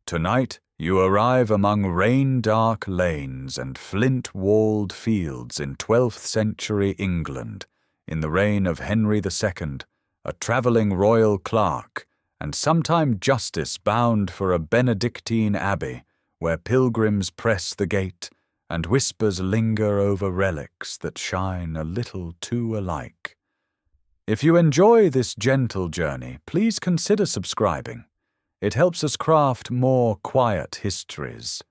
Tonight you arrive among rain-dark lanes and flint-walled fields in 12th-century England, in the reign of Henry II, a travelling royal clerk, and sometime justice bound for a Benedictine Abbey, where pilgrims press the gate and whispers linger over relics that shine a little too alike. If you enjoy this gentle journey, please consider subscribing. It helps us craft more quiet histories.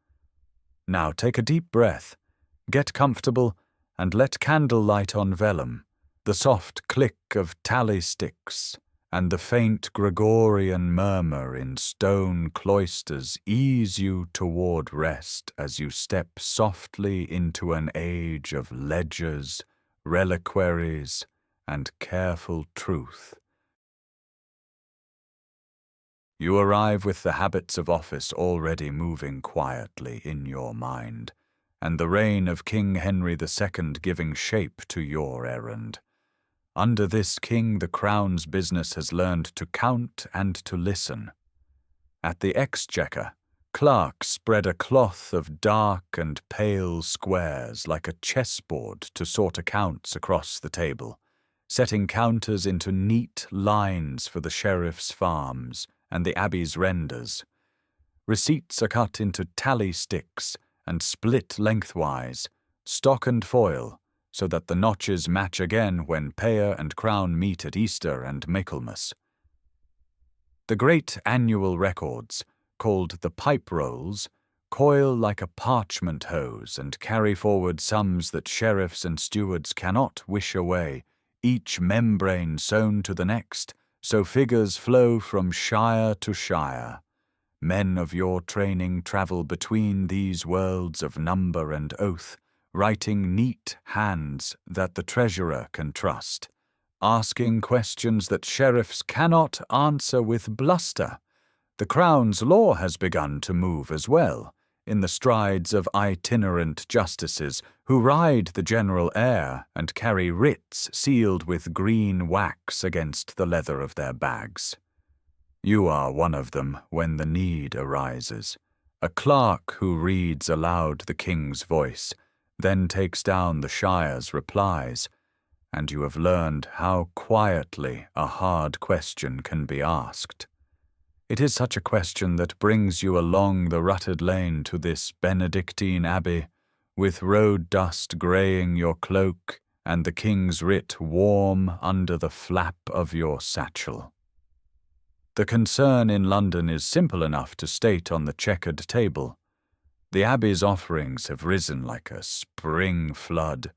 Now take a deep breath, get comfortable, and let candlelight on vellum, the soft click of tally sticks, and the faint Gregorian murmur in stone cloisters ease you toward rest as you step softly into an age of ledgers, reliquaries, and careful truth. You arrive with the habits of office already moving quietly in your mind, and the reign of King Henry II giving shape to your errand. Under this king, the crown's business has learned to count and to listen. At the Exchequer, clerks spread a cloth of dark and pale squares like a chessboard to sort accounts across the table, setting counters into neat lines for the sheriff's farms and the abbey's renders. Receipts are cut into tally sticks and split lengthwise, stock and foil, so that the notches match again when payer and crown meet at Easter and Michaelmas. The great annual records, called the pipe rolls, coil like a parchment hose and carry forward sums that sheriffs and stewards cannot wish away, each membrane sewn to the next, so figures flow from shire to shire. Men of your training travel between these worlds of number and oath, writing neat hands that the treasurer can trust, asking questions that sheriffs cannot answer with bluster. The crown's law has begun to move as well, in the strides of itinerant justices who ride the general air and carry writs sealed with green wax against the leather of their bags. You are one of them when the need arises, a clerk who reads aloud the king's voice, then takes down the shire's replies, and you have learned how quietly a hard question can be asked. It is such a question that brings you along the rutted lane to this Benedictine Abbey, with road dust greying your cloak and the king's writ warm under the flap of your satchel. The concern in London is simple enough to state on the checkered table. The Abbey's offerings have risen like a spring flood,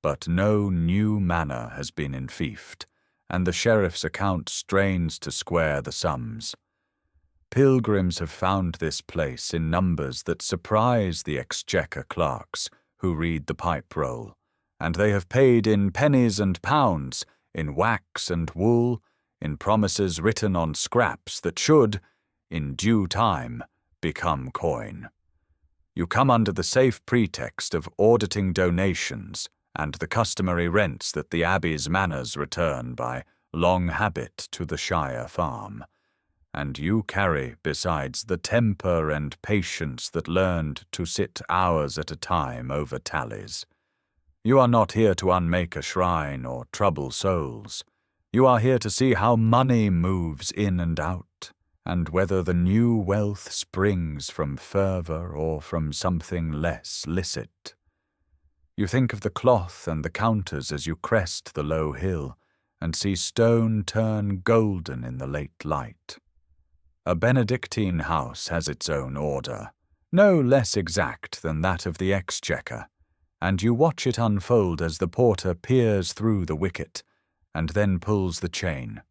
but no new manor has been enfeoffed, and the sheriff's account strains to square the sums. Pilgrims have found this place in numbers that surprise the Exchequer clerks who read the pipe roll, and they have paid in pennies and pounds, in wax and wool, in promises written on scraps that should, in due time, become coin. You come under the safe pretext of auditing donations and the customary rents that the Abbey's manors return by long habit to the shire farm. And you carry, besides, the temper and patience that learned to sit hours at a time over tallies. You are not here to unmake a shrine or trouble souls. You are here to see how money moves in and out, and whether the new wealth springs from fervour or from something less licit. You think of the cloth and the counters as you crest the low hill, and see stone turn golden in the late light. A Benedictine house has its own order, no less exact than that of the Exchequer, and you watch it unfold as the porter peers through the wicket and then pulls the chain.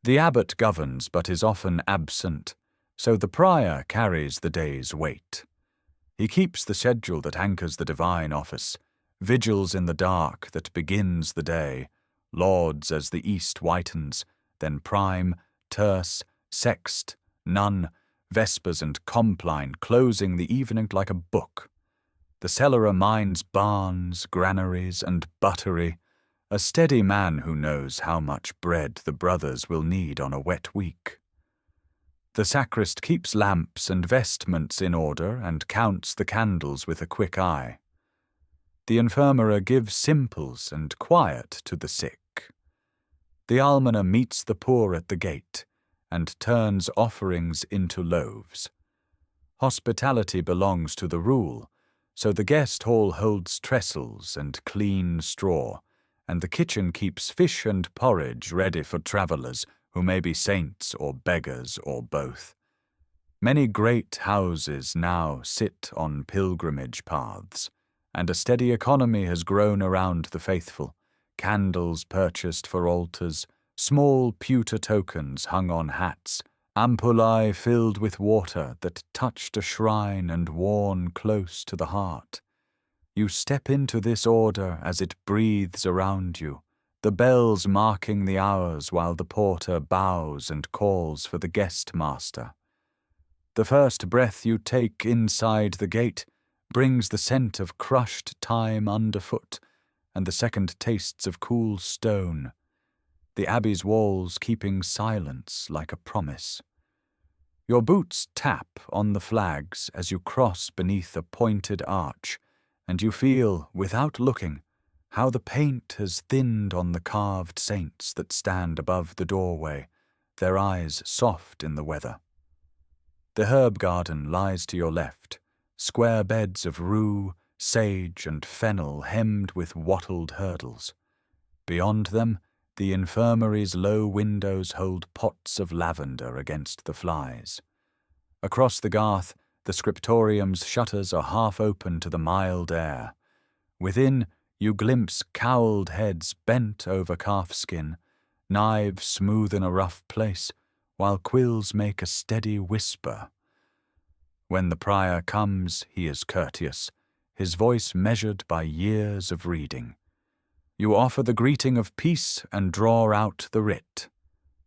The abbot governs but is often absent, so the prior carries the day's weight. He keeps the schedule that anchors the divine office, vigils in the dark that begins the day, lauds as the east whitens, then prime, terce, sext, nun, vespers and compline closing the evening like a book. The cellarer minds barns, granaries, and buttery, a steady man who knows how much bread the brothers will need on a wet week. The sacrist keeps lamps and vestments in order and counts the candles with a quick eye. The infirmary gives simples and quiet to the sick. The almoner meets the poor at the gate and turns offerings into loaves. Hospitality belongs to the rule, so the guest hall holds trestles and clean straw, and the kitchen keeps fish and porridge ready for travellers who may be saints or beggars or both. Many great houses now sit on pilgrimage paths, and a steady economy has grown around the faithful, candles purchased for altars, small pewter tokens hung on hats, ampullae filled with water that touched a shrine and worn close to the heart. You step into this order as it breathes around you, the bells marking the hours while the porter bows and calls for the guest master. The first breath you take inside the gate brings the scent of crushed thyme underfoot, and the second tastes of cool stone, the abbey's walls keeping silence like a promise. Your boots tap on the flags as you cross beneath a pointed arch, and you feel, without looking, how the paint has thinned on the carved saints that stand above the doorway, their eyes soft in the weather. The herb garden lies to your left, square beds of rue, sage, and fennel hemmed with wattled hurdles. Beyond them, the infirmary's low windows hold pots of lavender against the flies. Across the garth, the scriptorium's shutters are half open to the mild air. Within, you glimpse cowled heads bent over calfskin, knives smooth in a rough place, while quills make a steady whisper. When the prior comes, he is courteous, his voice measured by years of reading. You offer the greeting of peace and draw out the writ,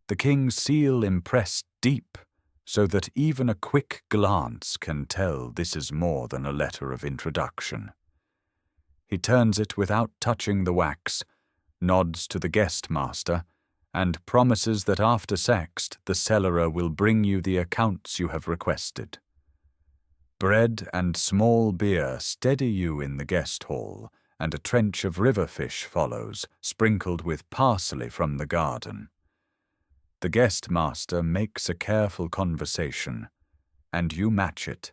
the king's seal impressed deep, so that even a quick glance can tell this is more than a letter of introduction. He turns it without touching the wax, nods to the guest master, and promises that after sext the cellarer will bring you the accounts you have requested. Bread and small beer steady you in the guest hall, and a trench of river fish follows, sprinkled with parsley from the garden. The guest master makes a careful conversation, and you match it.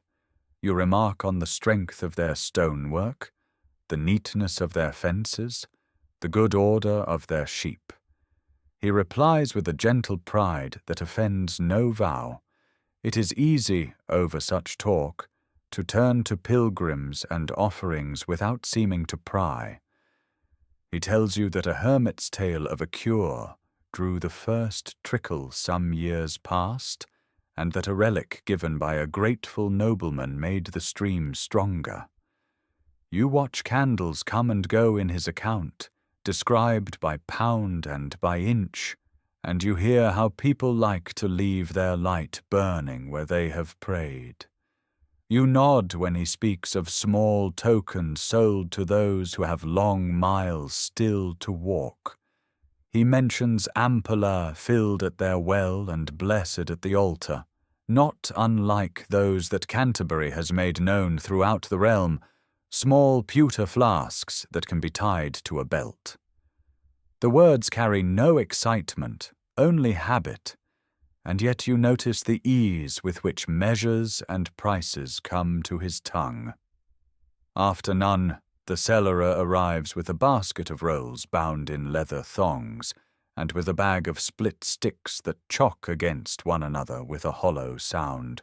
You remark on the strength of their stonework, the neatness of their fences, the good order of their sheep. He replies with a gentle pride that offends no vow. It is easy, over such talk, to turn to pilgrims and offerings without seeming to pry. He tells you that a hermit's tale of a cure drew the first trickle some years past, and that a relic given by a grateful nobleman made the stream stronger. You watch candles come and go in his account, described by pound and by inch, and you hear how people like to leave their light burning where they have prayed. You nod when he speaks of small tokens sold to those who have long miles still to walk. He mentions ampullae filled at their well and blessed at the altar, not unlike those that Canterbury has made known throughout the realm, small pewter flasks that can be tied to a belt. The words carry no excitement, only habit, and yet you notice the ease with which measures and prices come to his tongue. After none, the cellarer arrives with a basket of rolls bound in leather thongs, and with a bag of split sticks that chock against one another with a hollow sound.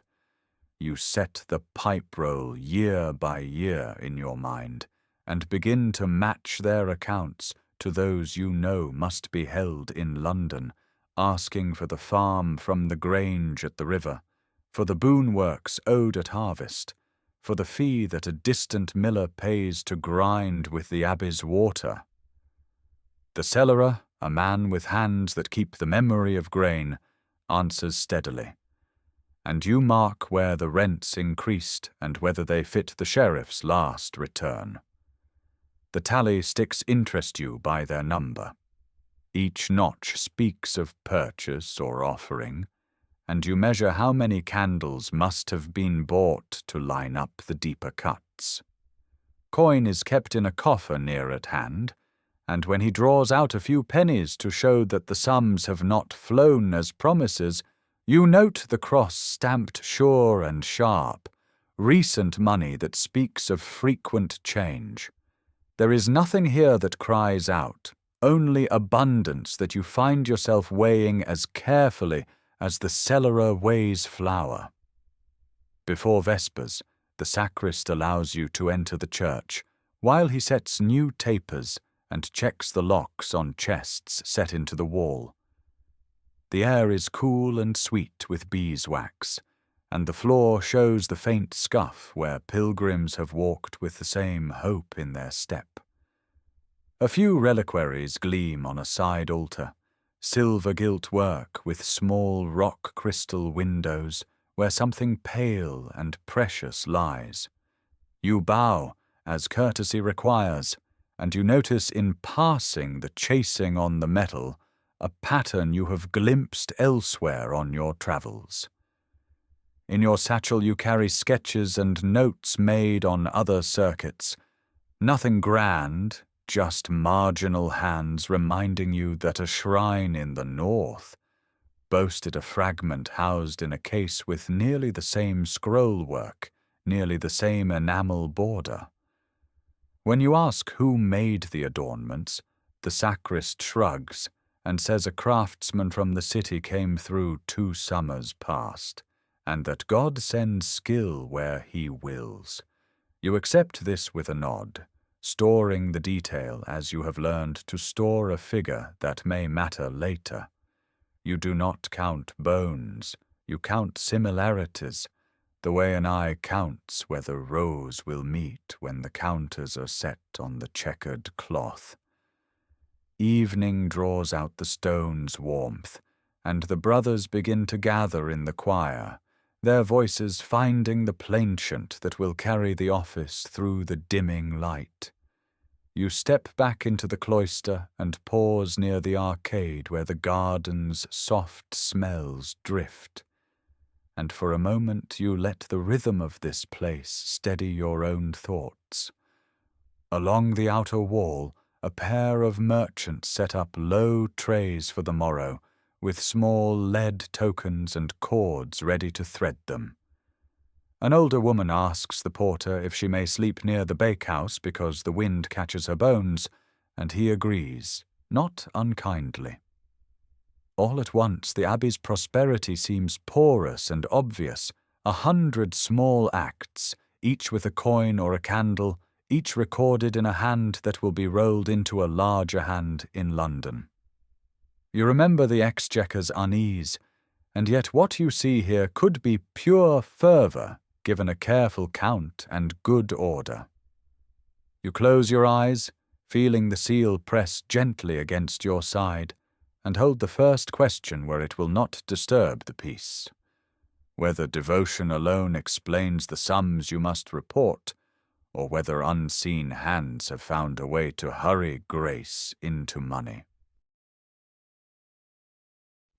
You set the pipe roll year by year in your mind, and begin to match their accounts to those you know must be held in London, asking for the farm from the grange at the river, for the boon works owed at harvest, for the fee that a distant miller pays to grind with the abbey's water. The cellarer, a man with hands that keep the memory of grain, answers steadily, and you mark where the rents increased and whether they fit the sheriff's last return. The tally sticks interest you by their number. Each notch speaks of purchase or offering, and you measure how many candles must have been bought to line up the deeper cuts. Coin is kept in a coffer near at hand, and when he draws out a few pennies to show that the sums have not flown as promises, you note the cross stamped sure and sharp, recent money that speaks of frequent change. There is nothing here that cries out, only abundance that you find yourself weighing as carefully as the cellarer weighs flour. Before Vespers, the sacrist allows you to enter the church, while he sets new tapers and checks the locks on chests set into the wall. The air is cool and sweet with beeswax, and the floor shows the faint scuff where pilgrims have walked with the same hope in their step. A few reliquaries gleam on a side altar, silver-gilt work with small rock crystal windows where something pale and precious lies. You bow, as courtesy requires, and you notice in passing the chasing on the metal a pattern you have glimpsed elsewhere on your travels. In your satchel you carry sketches and notes made on other circuits, nothing grand, just marginal hands reminding you that a shrine in the north boasted a fragment housed in a case with nearly the same scroll-work, nearly the same enamel border. When you ask who made the adornments, the sacrist shrugs and says a craftsman from the city came through 2 summers past, and that God sends skill where he wills. You accept this with a nod, storing the detail as you have learned to store a figure that may matter later. You do not count bones, you count similarities, the way an eye counts whether rows will meet when the counters are set on the checkered cloth. Evening draws out the stone's warmth, and the brothers begin to gather in the choir, their voices finding the plainchant that will carry the office through the dimming light. You step back into the cloister and pause near the arcade where the garden's soft smells drift, and for a moment you let the rhythm of this place steady your own thoughts. Along the outer wall, a pair of merchants set up low trays for the morrow, with small lead tokens and cords ready to thread them. An older woman asks the porter if she may sleep near the bakehouse because the wind catches her bones, and he agrees, not unkindly. All at once the abbey's prosperity seems porous and obvious, 100 small acts, each with a coin or a candle, each recorded in a hand that will be rolled into a larger hand in London. You remember the Exchequer's unease, and yet what you see here could be pure fervour given a careful count and good order. You close your eyes, feeling the seal press gently against your side, and hold the first question where it will not disturb the peace. Whether devotion alone explains the sums you must report, or whether unseen hands have found a way to hurry grace into money.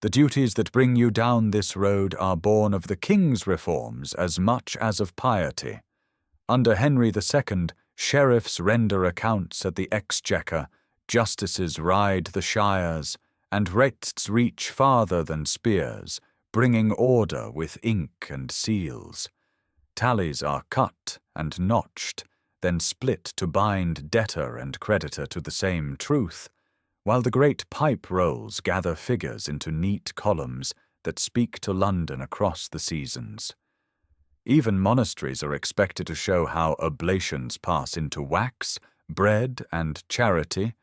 The duties that bring you down this road are born of the king's reforms as much as of piety. Under Henry II, sheriffs render accounts at the Exchequer, justices ride the shires, and writs reach farther than spears, bringing order with ink and seals. Tallies are cut and notched, then split to bind debtor and creditor to the same truth, while the great pipe rolls gather figures into neat columns that speak to London across the seasons. Even monasteries are expected to show how oblations pass into wax, bread, and charity,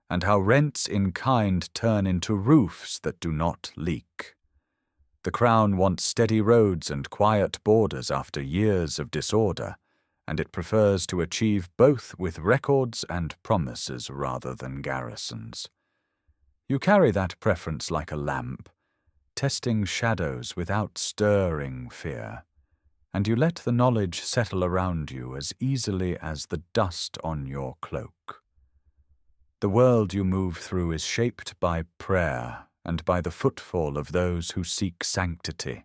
and how rents in kind turn into roofs that do not leak. The Crown wants steady roads and quiet borders after years of disorder, and it prefers to achieve both with records and promises rather than garrisons. You carry that preference like a lamp, testing shadows without stirring fear, and you let the knowledge settle around you as easily as the dust on your cloak. The world you move through is shaped by prayer and by the footfall of those who seek sanctity.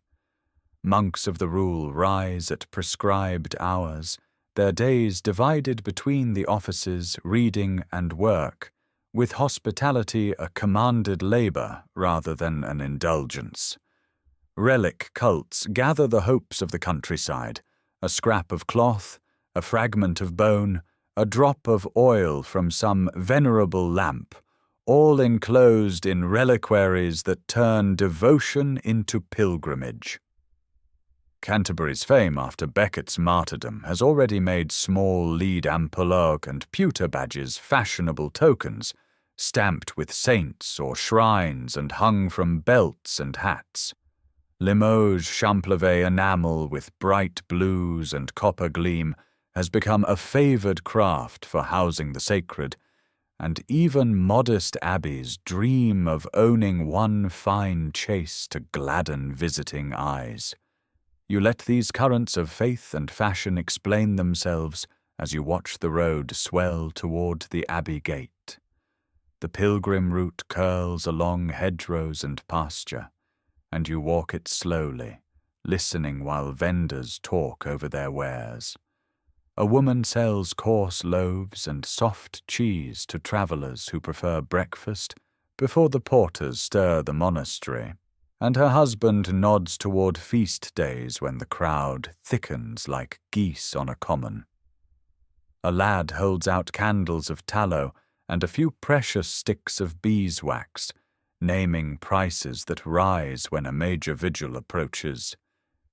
Monks of the Rule rise at prescribed hours, their days divided between the offices, reading, and work, with hospitality a commanded labor rather than an indulgence. Relic cults gather the hopes of the countryside, a scrap of cloth, a fragment of bone, a drop of oil from some venerable lamp, all enclosed in reliquaries that turn devotion into pilgrimage. Canterbury's fame after Becket's martyrdom has already made small lead ampelorg and pewter badges fashionable tokens, stamped with saints or shrines and hung from belts and hats. Limoges Champlevé enamel with bright blues and copper gleam has become a favoured craft for housing the sacred, and even modest abbeys dream of owning one fine chase to gladden visiting eyes. You let these currents of faith and fashion explain themselves as you watch the road swell toward the abbey gate. The pilgrim route curls along hedgerows and pasture, and you walk it slowly, listening while vendors talk over their wares. A woman sells coarse loaves and soft cheese to travellers who prefer breakfast before the porters stir the monastery, and her husband nods toward feast days when the crowd thickens like geese on a common. A lad holds out candles of tallow and a few precious sticks of beeswax, naming prices that rise when a major vigil approaches.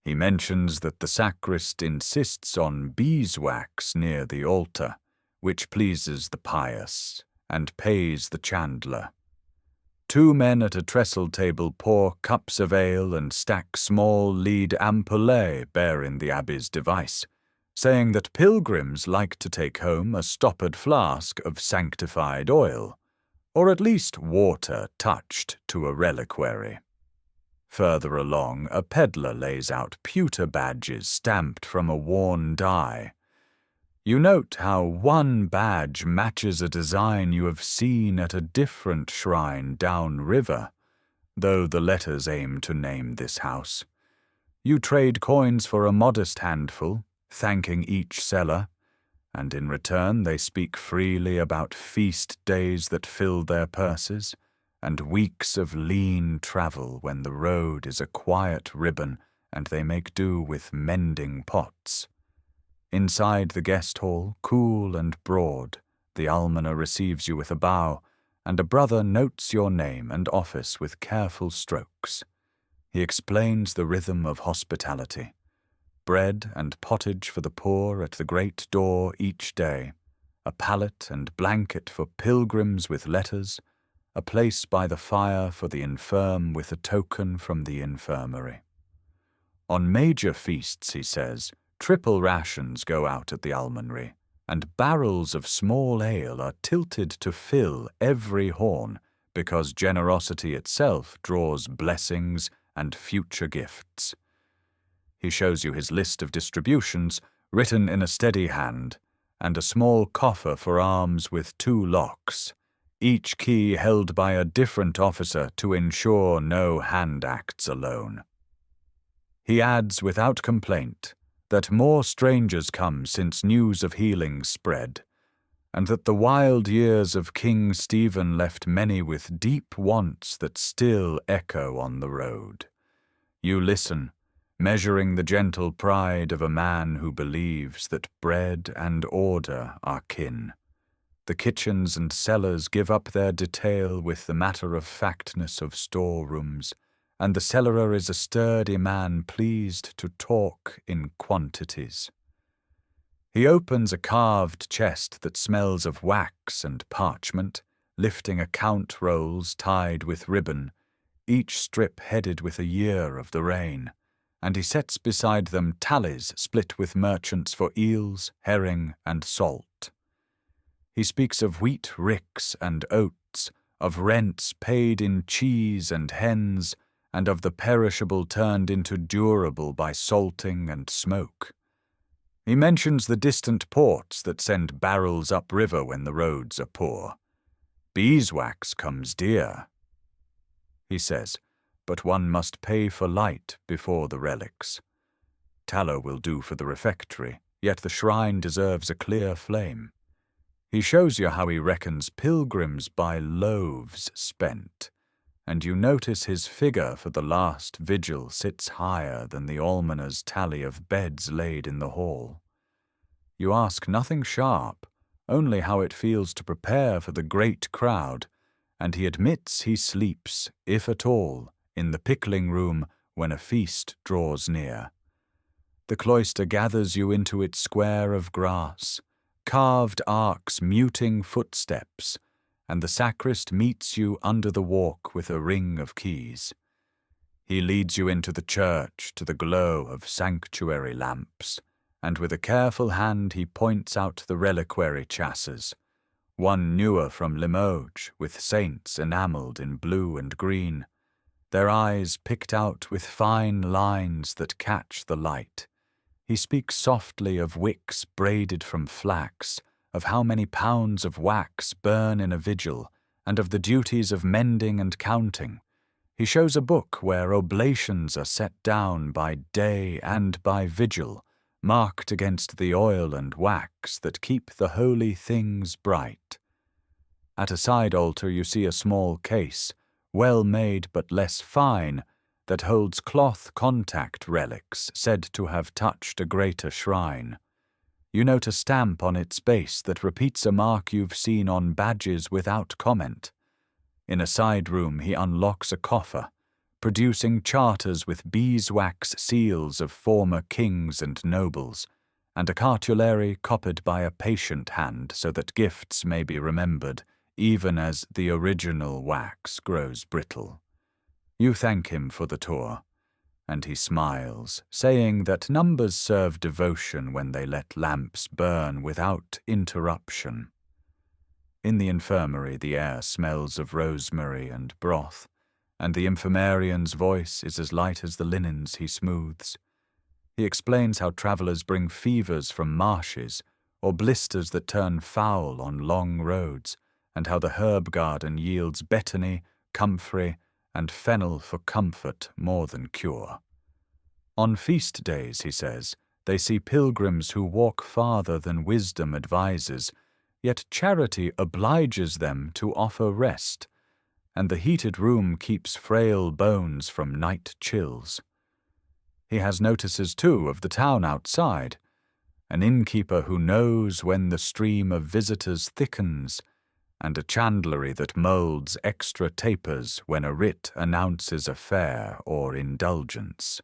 He mentions that the sacrist insists on beeswax near the altar, which pleases the pious, and pays the chandler. 2 men at a trestle table pour cups of ale and stack small lead ampoules bearing the abbey's device, saying that pilgrims like to take home a stoppered flask of sanctified oil, or at least water touched to a reliquary. Further along, a peddler lays out pewter badges stamped from a worn die. You note how one badge matches a design you have seen at a different shrine downriver, though the letters aim to name this house. You trade coins for a modest handful, thanking each seller, and in return they speak freely about feast days that fill their purses, and weeks of lean travel when the road is a quiet ribbon and they make do with mending pots. Inside the guest hall, cool and broad, the almoner receives you with a bow, and a brother notes your name and office with careful strokes. He explains the rhythm of hospitality. Bread and pottage for the poor at the great door each day, a pallet and blanket for pilgrims with letters, a place by the fire for the infirm with a token from the infirmary. On major feasts, he says, triple rations go out at the almonry, and barrels of small ale are tilted to fill every horn, because generosity itself draws blessings and future gifts. He shows you his list of distributions, written in a steady hand, and a small coffer for alms with 2 locks, each key held by a different officer to ensure no hand acts alone. He adds without complaint that more strangers come since news of healings spread, and that the wild years of King Stephen left many with deep wants that still echo on the road. You listen, measuring the gentle pride of a man who believes that bread and order are kin. The kitchens and cellars give up their detail with the matter-of-factness of storerooms, and the cellarer is a sturdy man pleased to talk in quantities. He opens a carved chest that smells of wax and parchment, lifting account rolls tied with ribbon, each strip headed with a year of the reign, and he sets beside them tallies split with merchants for eels, herring, and salt. He speaks of wheat ricks and oats, of rents paid in cheese and hens, and of the perishable turned into durable by salting and smoke. He mentions the distant ports that send barrels upriver when the roads are poor. Beeswax comes dear. he says, but one must pay for light before the relics. Tallow will do for the refectory, yet the shrine deserves a clear flame. He shows you how he reckons pilgrims by loaves spent, and you notice his figure for the last vigil sits higher than the almoner's tally of beds laid in the hall. You ask nothing sharp, only how it feels to prepare for the great crowd, and he admits he sleeps, if at all, in the pickling room when a feast draws near. The cloister gathers you into its square of grass, carved arcs muting footsteps, and the sacrist meets you under the walk with a ring of keys. He leads you into the church to the glow of sanctuary lamps, and with a careful hand he points out the reliquary chasses, one newer from Limoges, with saints enamelled in blue and green, their eyes picked out with fine lines that catch the light. He speaks softly of wicks braided from flax, of how many pounds of wax burn in a vigil, and of the duties of mending and counting. He shows a book where oblations are set down by day and by vigil, marked against the oil and wax that keep the holy things bright. At a side altar you see a small case, well made but less fine, that holds cloth contact relics said to have touched a greater shrine. You note a stamp on its base that repeats a mark you've seen on badges without comment. In a side room he unlocks a coffer, producing charters with beeswax seals of former kings and nobles, and a cartulary copied by a patient hand so that gifts may be remembered, even as the original wax grows brittle. You thank him for the tour, and he smiles, saying that numbers serve devotion when they let lamps burn without interruption. In the infirmary the air smells of rosemary and broth, and the infirmarian's voice is as light as the linens he smooths. He explains how travellers bring fevers from marshes, or blisters that turn foul on long roads, and how the herb garden yields betony, comfrey, and fennel for comfort more than cure. On feast days, he says, they see pilgrims who walk farther than wisdom advises, yet charity obliges them to offer rest, and the heated room keeps frail bones from night chills. He has notices, too, of the town outside, an innkeeper who knows when the stream of visitors thickens, and a chandlery that moulds extra tapers when a writ announces a fare or indulgence.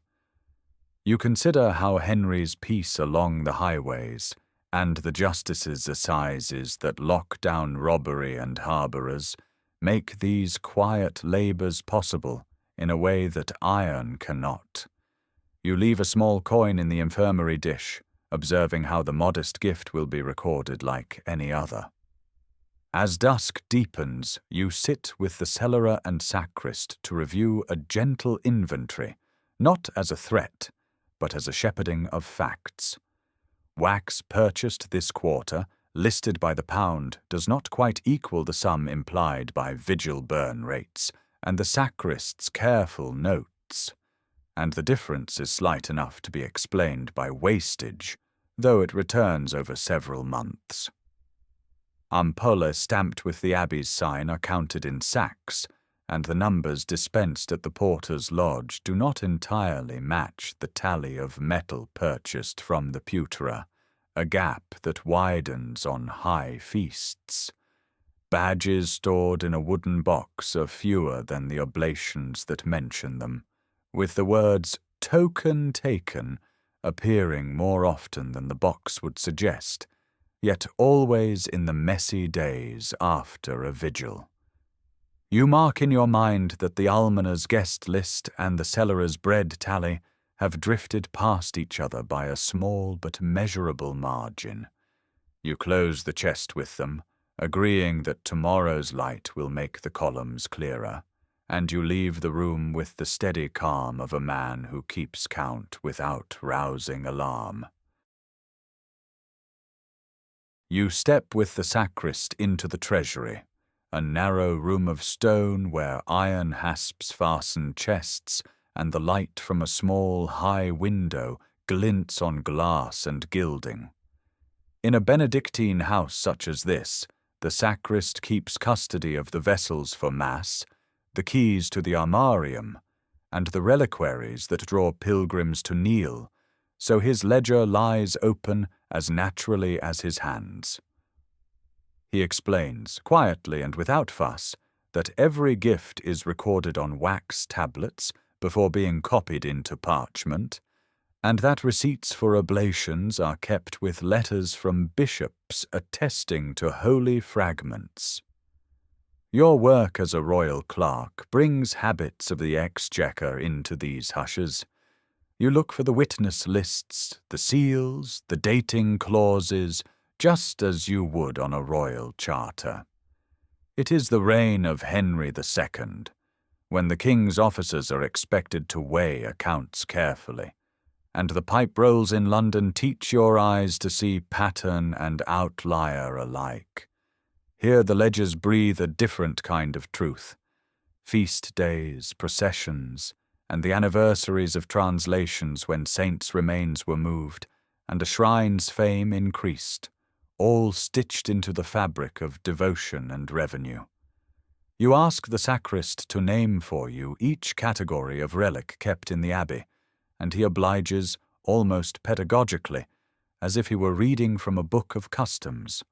You consider how Henry's peace along the highways, and the justices' assizes that lock down robbery and harbourers, make these quiet labours possible in a way that iron cannot. You leave a small coin in the infirmary dish, observing how the modest gift will be recorded like any other. As dusk deepens, you sit with the cellarer and sacrist to review a gentle inventory, not as a threat, but as a shepherding of facts. Wax purchased this quarter, listed by the pound, does not quite equal the sum implied by vigil burn rates, and the sacrist's careful notes, and the difference is slight enough to be explained by wastage, though it returns over several months. Ampulla stamped with the abbey's sign are counted in sacks, and the numbers dispensed at the porter's lodge do not entirely match the tally of metal purchased from the pewterer, a gap that widens on high feasts. Badges stored in a wooden box are fewer than the oblations that mention them, with the words "token taken" appearing more often than the box would suggest, yet always in the messy days after a vigil. You mark in your mind that the almoner's guest list and the cellarer's bread tally have drifted past each other by a small but measurable margin. You close the chest with them, agreeing that tomorrow's light will make the columns clearer, and you leave the room with the steady calm of a man who keeps count without rousing alarm. You step with the sacrist into the treasury, a narrow room of stone where iron hasps fasten chests, and the light from a small, high window glints on glass and gilding. In a Benedictine house such as this, the sacrist keeps custody of the vessels for Mass, the keys to the armarium, and the reliquaries that draw pilgrims to kneel, so his ledger lies open as naturally as his hands. He explains, quietly and without fuss, that every gift is recorded on wax tablets before being copied into parchment, and that receipts for oblations are kept with letters from bishops attesting to holy fragments. Your work as a royal clerk brings habits of the Exchequer into these hushes. You look for the witness lists, the seals, the dating clauses, just as you would on a royal charter. It is the reign of Henry II, when the king's officers are expected to weigh accounts carefully, and the pipe rolls in London teach your eyes to see pattern and outlier alike. Here the ledgers breathe a different kind of truth. Feast days, processions, and the anniversaries of translations when saints' remains were moved, and a shrine's fame increased, all stitched into the fabric of devotion and revenue. You ask the sacrist to name for you each category of relic kept in the abbey, and he obliges almost pedagogically, as if he were reading from a book of customs.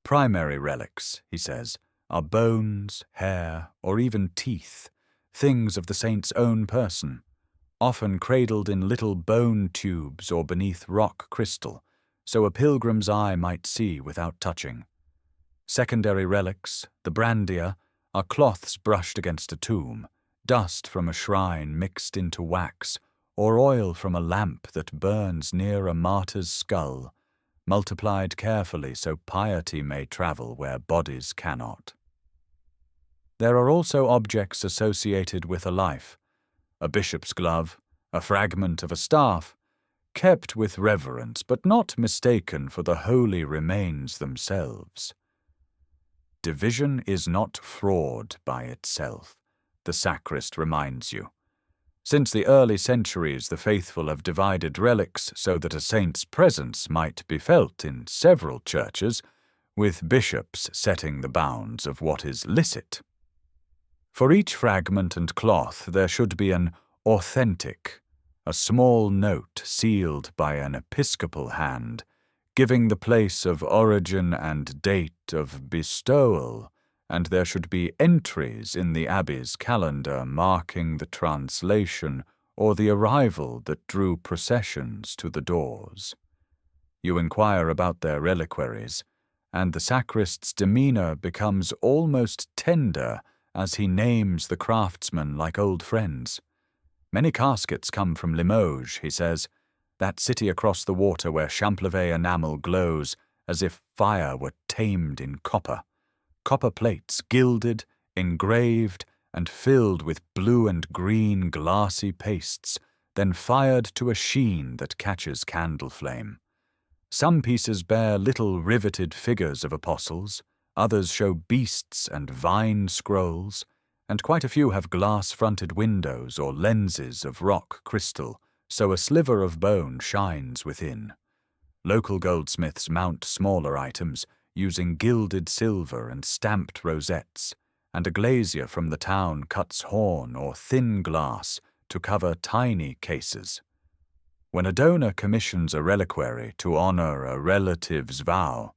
Primary relics, he says, are bones, hair, or even teeth, things of the saint's own person, often cradled in little bone tubes or beneath rock crystal, so a pilgrim's eye might see without touching. Secondary relics, the brandia, are cloths brushed against a tomb, dust from a shrine mixed into wax, or oil from a lamp that burns near a martyr's skull, multiplied carefully so piety may travel where bodies cannot. There are also objects associated with a life, a bishop's glove, a fragment of a staff, kept with reverence but not mistaken for the holy remains themselves. Division is not fraud by itself, the sacrist reminds you. Since the early centuries, the faithful have divided relics so that a saint's presence might be felt in several churches, with bishops setting the bounds of what is licit. For each fragment and cloth there should be an authentic, a small note sealed by an episcopal hand, giving the place of origin and date of bestowal, and there should be entries in the abbey's calendar marking the translation or the arrival that drew processions to the doors. You inquire about their reliquaries, and the sacrist's demeanor becomes almost tender as he names the craftsmen like old friends. Many caskets come from Limoges, he says, that city across the water where Champlevé enamel glows as if fire were tamed in copper. Copper plates gilded, engraved, and filled with blue and green glassy pastes, then fired to a sheen that catches candle flame. Some pieces bear little riveted figures of apostles, others show beasts and vine scrolls, and quite a few have glass-fronted windows or lenses of rock crystal, so a sliver of bone shines within. Local goldsmiths mount smaller items, using gilded silver and stamped rosettes, and a glazier from the town cuts horn or thin glass to cover tiny cases. When a donor commissions a reliquary to honor a relative's vow,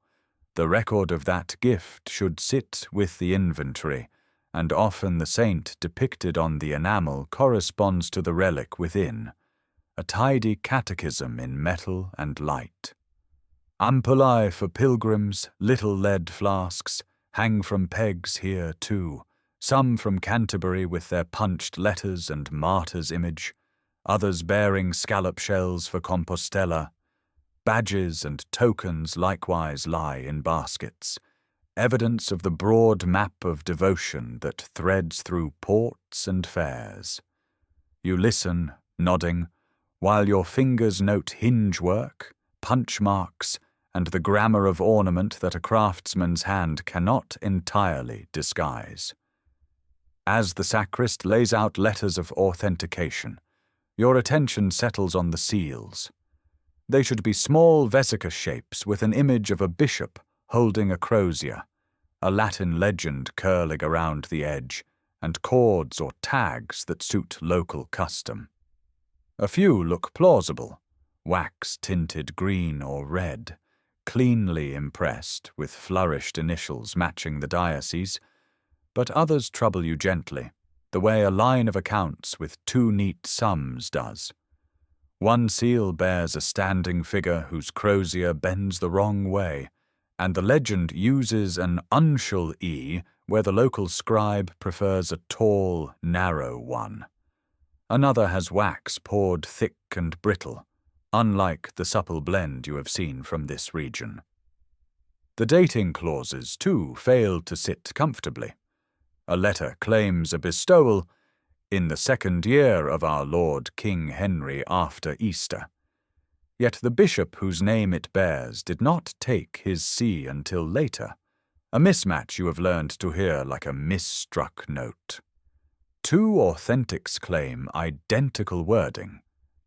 the record of that gift should sit with the inventory, and often the saint depicted on the enamel corresponds to the relic within, a tidy catechism in metal and light. Ampullae for pilgrims, little lead flasks, hang from pegs here too, some from Canterbury with their punched letters and martyr's image, others bearing scallop shells for Compostela. Badges and tokens likewise lie in baskets, evidence of the broad map of devotion that threads through ports and fairs. You listen, nodding, while your fingers note hinge work, punch marks, and the grammar of ornament that a craftsman's hand cannot entirely disguise. As the sacrist lays out letters of authentication, your attention settles on the seals. They should be small vesica shapes with an image of a bishop holding a crozier, a Latin legend curling around the edge, and cords or tags that suit local custom. A few look plausible, wax-tinted green or red, cleanly impressed with flourished initials matching the diocese, but others trouble you gently, the way a line of accounts with two neat sums does. One seal bears a standing figure whose crozier bends the wrong way, and the legend uses an uncial E where the local scribe prefers a tall, narrow one. Another has wax poured thick and brittle, unlike the supple blend you have seen from this region. The dating clauses, too, fail to sit comfortably. A letter claims a bestowal in the 2nd year of our Lord King Henry after Easter. Yet the bishop whose name it bears did not take his see until later, a mismatch you have learned to hear like a misstruck note. Two authentics claim identical wording,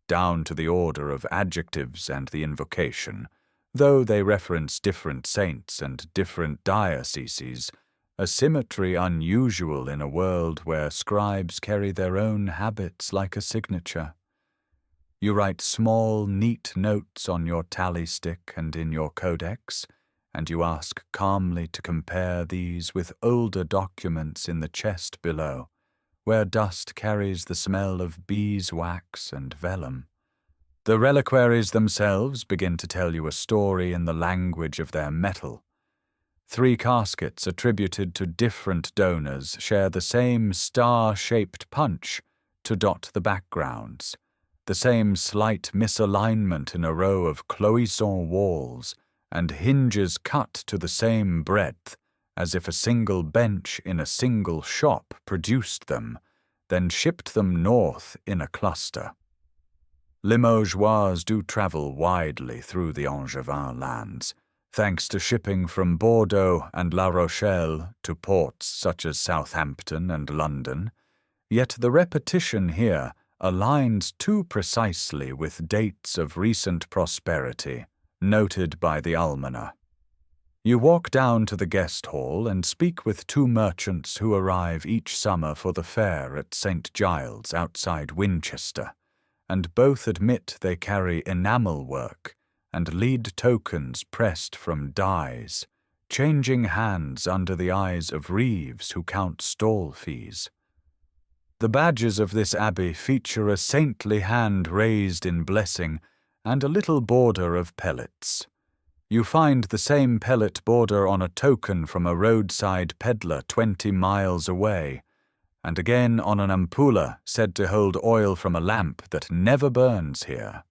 down to the order of adjectives and the invocation, though they reference different saints and different dioceses, a symmetry unusual in a world where scribes carry their own habits like a signature. You write small, neat notes on your tally stick and in your codex, and you ask calmly to compare these with older documents in the chest below, where dust carries the smell of beeswax and vellum. The reliquaries themselves begin to tell you a story in the language of their metal. 3 caskets attributed to different donors share the same star-shaped punch to dot the backgrounds, the same slight misalignment in a row of cloisonne walls, and hinges cut to the same breadth, as if a single bench in a single shop produced them, then shipped them north in a cluster. Limogeois do travel widely through the Angevin lands, thanks to shipping from Bordeaux and La Rochelle to ports such as Southampton and London, yet the repetition here aligns too precisely with dates of recent prosperity, noted by the almoner. You walk down to the guest hall and speak with 2 merchants who arrive each summer for the fair at St. Giles outside Winchester, and both admit they carry enamel work and lead tokens pressed from dies, changing hands under the eyes of reeves who count stall fees. The badges of this abbey feature a saintly hand raised in blessing and a little border of pellets. You find the same pellet border on a token from a roadside peddler 20 miles away, and again on an ampulla said to hold oil from a lamp that never burns here.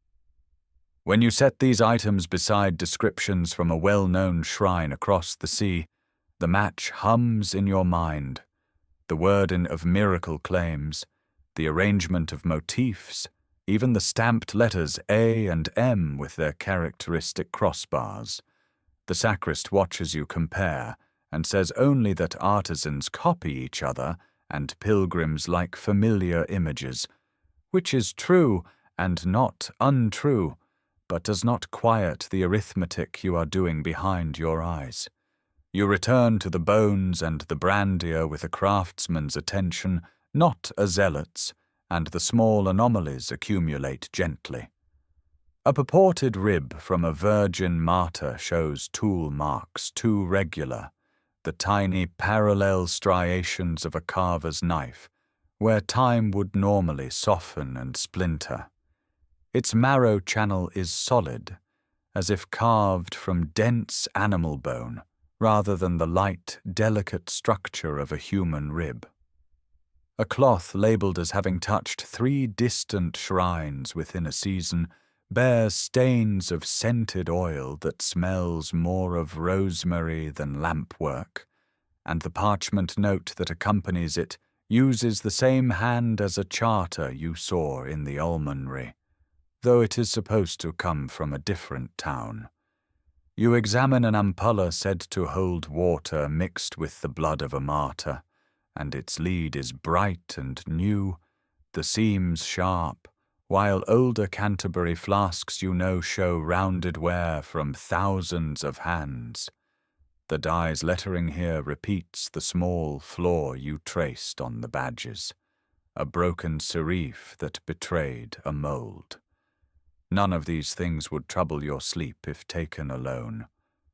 When you set these items beside descriptions from a well-known shrine across the sea, the match hums in your mind. The wording of miracle claims, the arrangement of motifs, even the stamped letters A and M with their characteristic crossbars. The sacrist watches you compare and says only that artisans copy each other and pilgrims like familiar images, which is true and not untrue, but does not quiet the arithmetic you are doing behind your eyes. You return to the bones and the brandier with a craftsman's attention, not a zealot's, and the small anomalies accumulate gently. A purported rib from a virgin martyr shows tool marks too regular, the tiny parallel striations of a carver's knife, where time would normally soften and splinter. Its marrow channel is solid, as if carved from dense animal bone, rather than the light, delicate structure of a human rib. A cloth labelled as having touched 3 distant shrines within a season bears stains of scented oil that smells more of rosemary than lampwork, and the parchment note that accompanies it uses the same hand as a charter you saw in the almonry, though it is supposed to come from a different town. You examine an ampulla said to hold water mixed with the blood of a martyr, and its lead is bright and new, the seams sharp, while older Canterbury flasks you know show rounded wear from thousands of hands. The dye's lettering here repeats the small flaw you traced on the badges, a broken serif that betrayed a mould. None of these things would trouble your sleep if taken alone,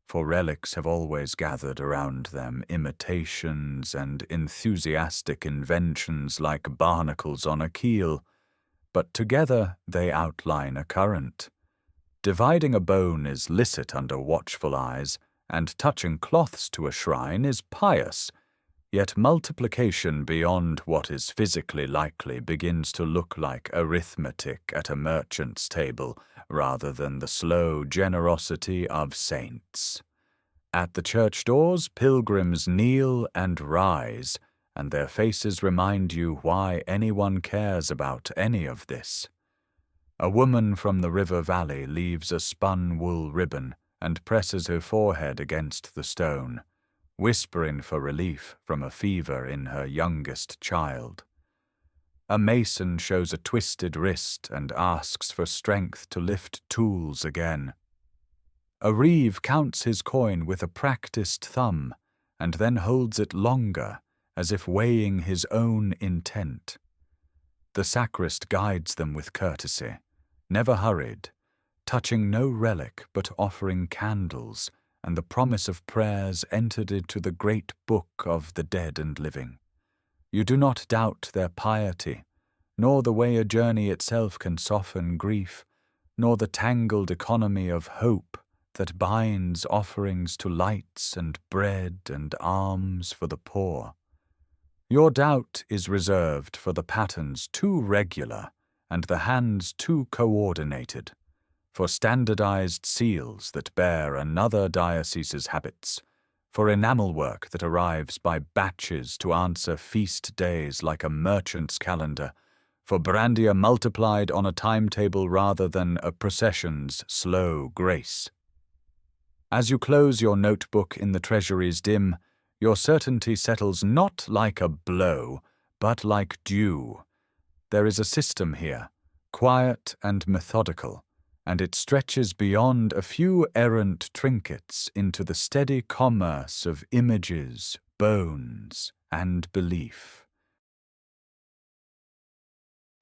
for relics have always gathered around them imitations and enthusiastic inventions like barnacles on a keel, but together they outline a current. Dividing a bone is licit under watchful eyes, and touching cloths to a shrine is pious, yet multiplication beyond what is physically likely begins to look like arithmetic at a merchant's table rather than the slow generosity of saints. At the church doors, pilgrims kneel and rise, and their faces remind you why anyone cares about any of this. A woman from the river valley leaves a spun wool ribbon and presses her forehead against the stone, whispering for relief from a fever in her youngest child. A mason shows a twisted wrist and asks for strength to lift tools again. A reeve counts his coin with a practiced thumb and then holds it longer, as if weighing his own intent. The sacrist guides them with courtesy, never hurried, touching no relic but offering candles and the promise of prayers entered into the great book of the dead and living. You do not doubt their piety, nor the way a journey itself can soften grief, nor the tangled economy of hope that binds offerings to lights and bread and alms for the poor. Your doubt is reserved for the patterns too regular and the hands too coordinated, for standardized seals that bear another diocese's habits, for enamel work that arrives by batches to answer feast days like a merchant's calendar, for brandia multiplied on a timetable rather than a procession's slow grace. As you close your notebook in the treasury's dim, your certainty settles not like a blow, but like dew. There is a system here, quiet and methodical, and it stretches beyond a few errant trinkets into the steady commerce of images, bones, and belief.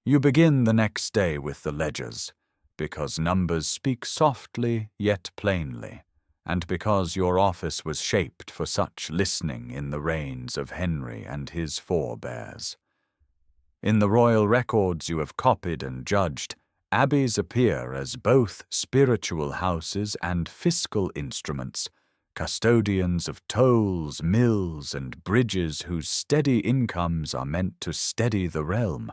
You begin the next day with the ledgers, because numbers speak softly yet plainly, and because your office was shaped for such listening in the reigns of Henry and his forebears. In the royal records you have copied and judged, abbeys appear as both spiritual houses and fiscal instruments, custodians of tolls, mills, and bridges whose steady incomes are meant to steady the realm.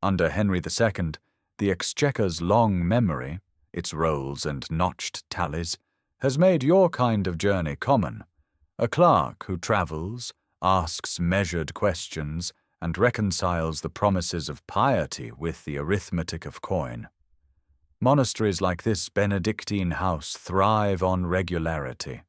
Under Henry II, the Exchequer's long memory, its rolls and notched tallies, has made your kind of journey common. A clerk who travels, asks measured questions, and reconciles the promises of piety with the arithmetic of coin. Monasteries like this Benedictine house thrive on regularity.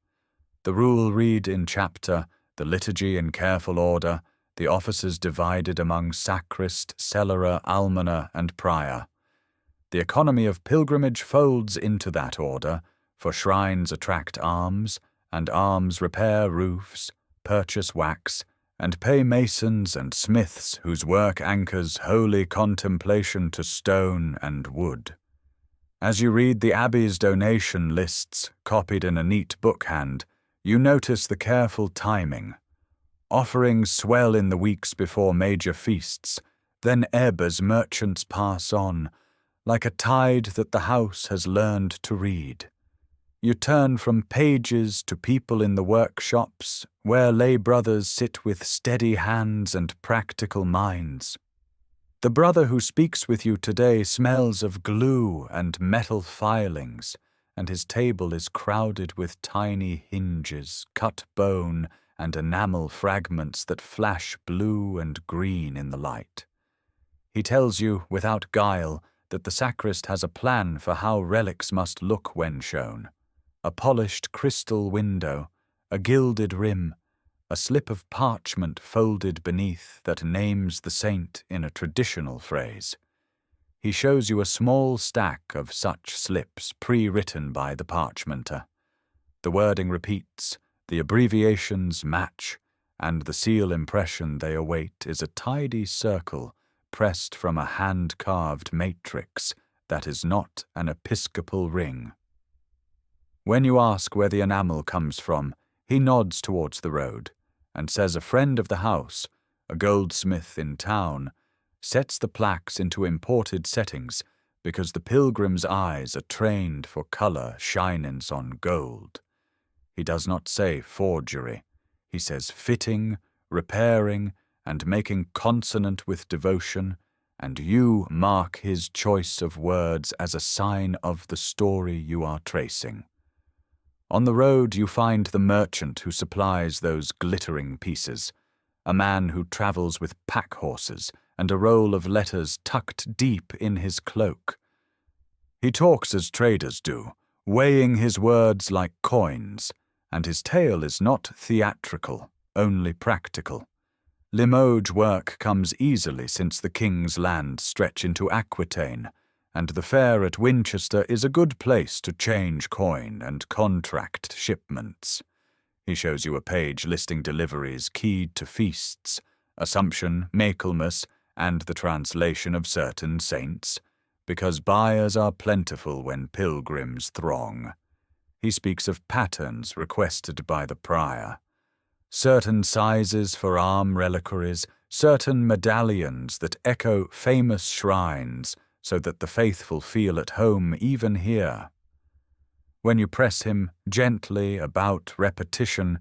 The rule read in chapter, the liturgy in careful order, the offices divided among sacrist, cellarer, almoner, and prior. The economy of pilgrimage folds into that order, for shrines attract alms, and alms repair roofs, purchase wax, and pay masons and smiths whose work anchors holy contemplation to stone and wood. As you read the abbey's donation lists, copied in a neat bookhand, you notice the careful timing. Offerings swell in the weeks before major feasts, then ebb as merchants pass on, like a tide that the house has learned to read. You turn from pages to people in the workshops, where lay brothers sit with steady hands and practical minds. The brother who speaks with you today smells of glue and metal filings, and his table is crowded with tiny hinges, cut bone, and enamel fragments that flash blue and green in the light. He tells you, without guile, that the sacrist has a plan for how relics must look when shown. a polished crystal window, a gilded rim, a slip of parchment folded beneath that names the saint in a traditional phrase. He shows you a small stack of such slips pre-written by the parchmenter. The wording repeats, the abbreviations match, and the seal impression they await is a tidy circle pressed from a hand-carved matrix that is not an episcopal ring. When you ask where the enamel comes from, he nods towards the road and says a friend of the house, a goldsmith in town, sets the plaques into imported settings because the pilgrim's eyes are trained for color shinance on gold. He does not say forgery. He says fitting, repairing, and making consonant with devotion, and you mark his choice of words as a sign of the story you are tracing. On the road you find the merchant who supplies those glittering pieces, a man who travels with pack horses and a roll of letters tucked deep in his cloak. He talks as traders do, weighing his words like coins, and his tale is not theatrical, only practical. Limoges work comes easily since the king's lands stretch into Aquitaine, and the fair at Winchester is a good place to change coin and contract shipments. He shows you a page listing deliveries keyed to feasts, Assumption, Michaelmas, and the translation of certain saints, because buyers are plentiful when pilgrims throng. He speaks of patterns requested by the prior, certain sizes for arm reliquaries, certain medallions that echo famous shrines so that the faithful feel at home even here. When you press him gently about repetition,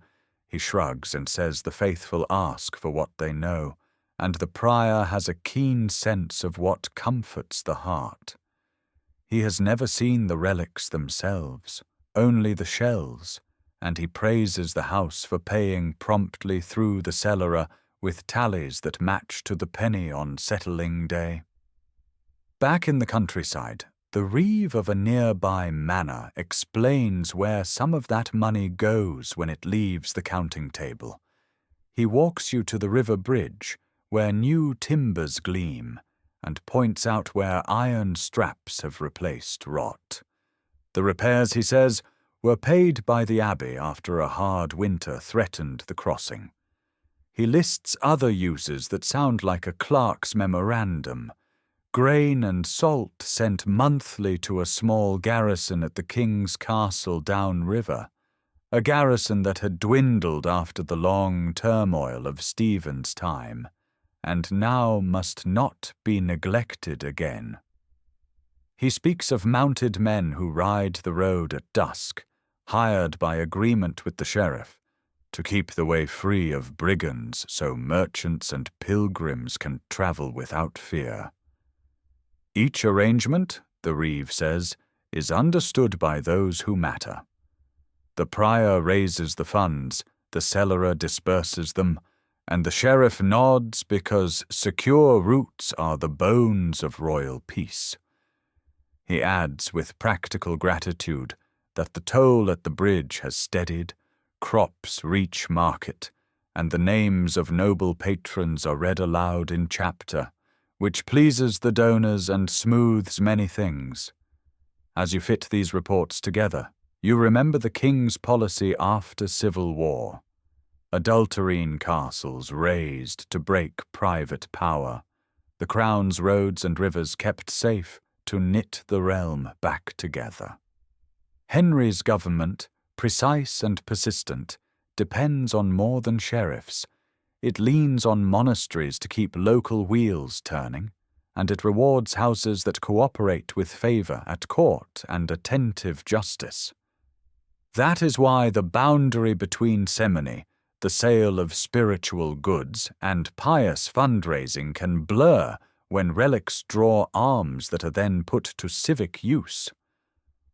he shrugs and says the faithful ask for what they know, and the prior has a keen sense of what comforts the heart. He has never seen the relics themselves, only the shells, and he praises the house for paying promptly through the cellarer with tallies that match to the penny on settling day. Back in the countryside, the reeve of a nearby manor explains where some of that money goes when it leaves the counting table. He walks you to the river bridge, where new timbers gleam, and points out where iron straps have replaced wrought. The repairs, he says, were paid by the abbey after a hard winter threatened the crossing. He lists other uses that sound like a clerk's memorandum. Grain and salt sent monthly to a small garrison at the king's castle downriver, a garrison that had dwindled after the long turmoil of Stephen's time, and now must not be neglected again. He speaks of mounted men who ride the road at dusk, hired by agreement with the sheriff, to keep the way free of brigands so merchants and pilgrims can travel without fear. Each arrangement, the reeve says, is understood by those who matter. The prior raises the funds, the cellarer disperses them, and the sheriff nods because secure routes are the bones of royal peace. He adds with practical gratitude that the toll at the bridge has steadied, crops reach market, and the names of noble patrons are read aloud in chapter, which pleases the donors and smooths many things. As you fit these reports together, you remember the king's policy after civil war. Adulterine castles razed to break private power, the crown's roads and rivers kept safe to knit the realm back together. Henry's government, precise and persistent, depends on more than sheriffs. It leans on monasteries to keep local wheels turning, and it rewards houses that cooperate with favor at court and attentive justice. That is why the boundary between semony, the sale of spiritual goods, and pious fundraising can blur when relics draw alms that are then put to civic use.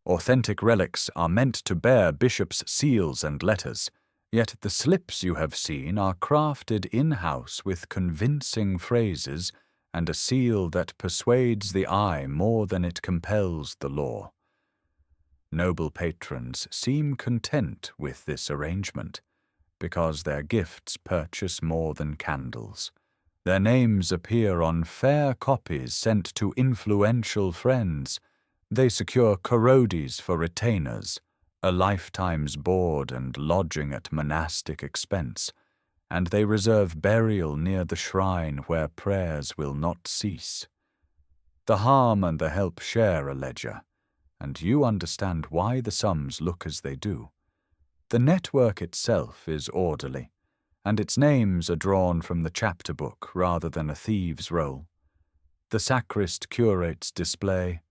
Authentic relics are meant to bear bishops' seals and letters, yet the slips you have seen are crafted in-house with convincing phrases and a seal that persuades the eye more than it compels the law. Noble patrons seem content with this arrangement, because their gifts purchase more than candles. Their names appear on fair copies sent to influential friends. They secure corrodies for retainers, a lifetime's board and lodging at monastic expense, and they reserve burial near the shrine where prayers will not cease. The harm and the help share a ledger, and you understand why the sums look as they do. The network itself is orderly, and its names are drawn from the chapter book rather than a thieves' roll. The sacrist curates display,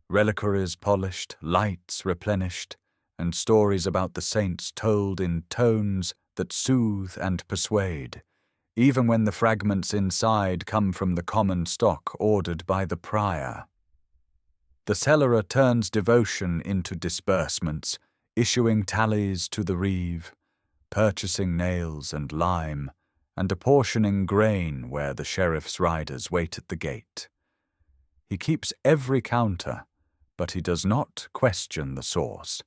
reliquaries polished, lights replenished, and stories about the saints told in tones that soothe and persuade, even when the fragments inside come from the common stock ordered by the prior. The cellarer turns devotion into disbursements, issuing tallies to the reeve, purchasing nails and lime, and apportioning grain where the sheriff's riders wait at the gate. He keeps every counter, but he does not question the source.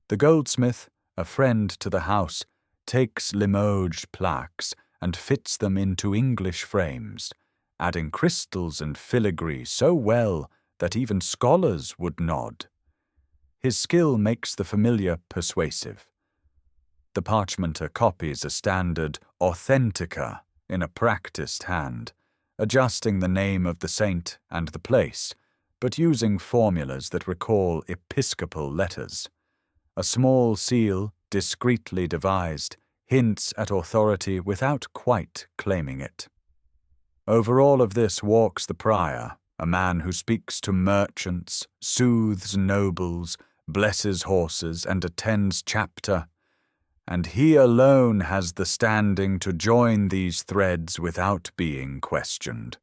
The goldsmith, a friend to the house, takes Limoges plaques and fits them into English frames, adding crystals and filigree so well that even scholars would nod. His skill makes the familiar persuasive. The parchmenter copies a standard authentica in a practiced hand, adjusting the name of the saint and the place, but using formulas that recall episcopal letters. A small seal, discreetly devised, hints at authority without quite claiming it. Over all of this walks the prior, a man who speaks to merchants, soothes nobles, blesses horses, and attends chapter, and he alone has the standing to join these threads without being questioned.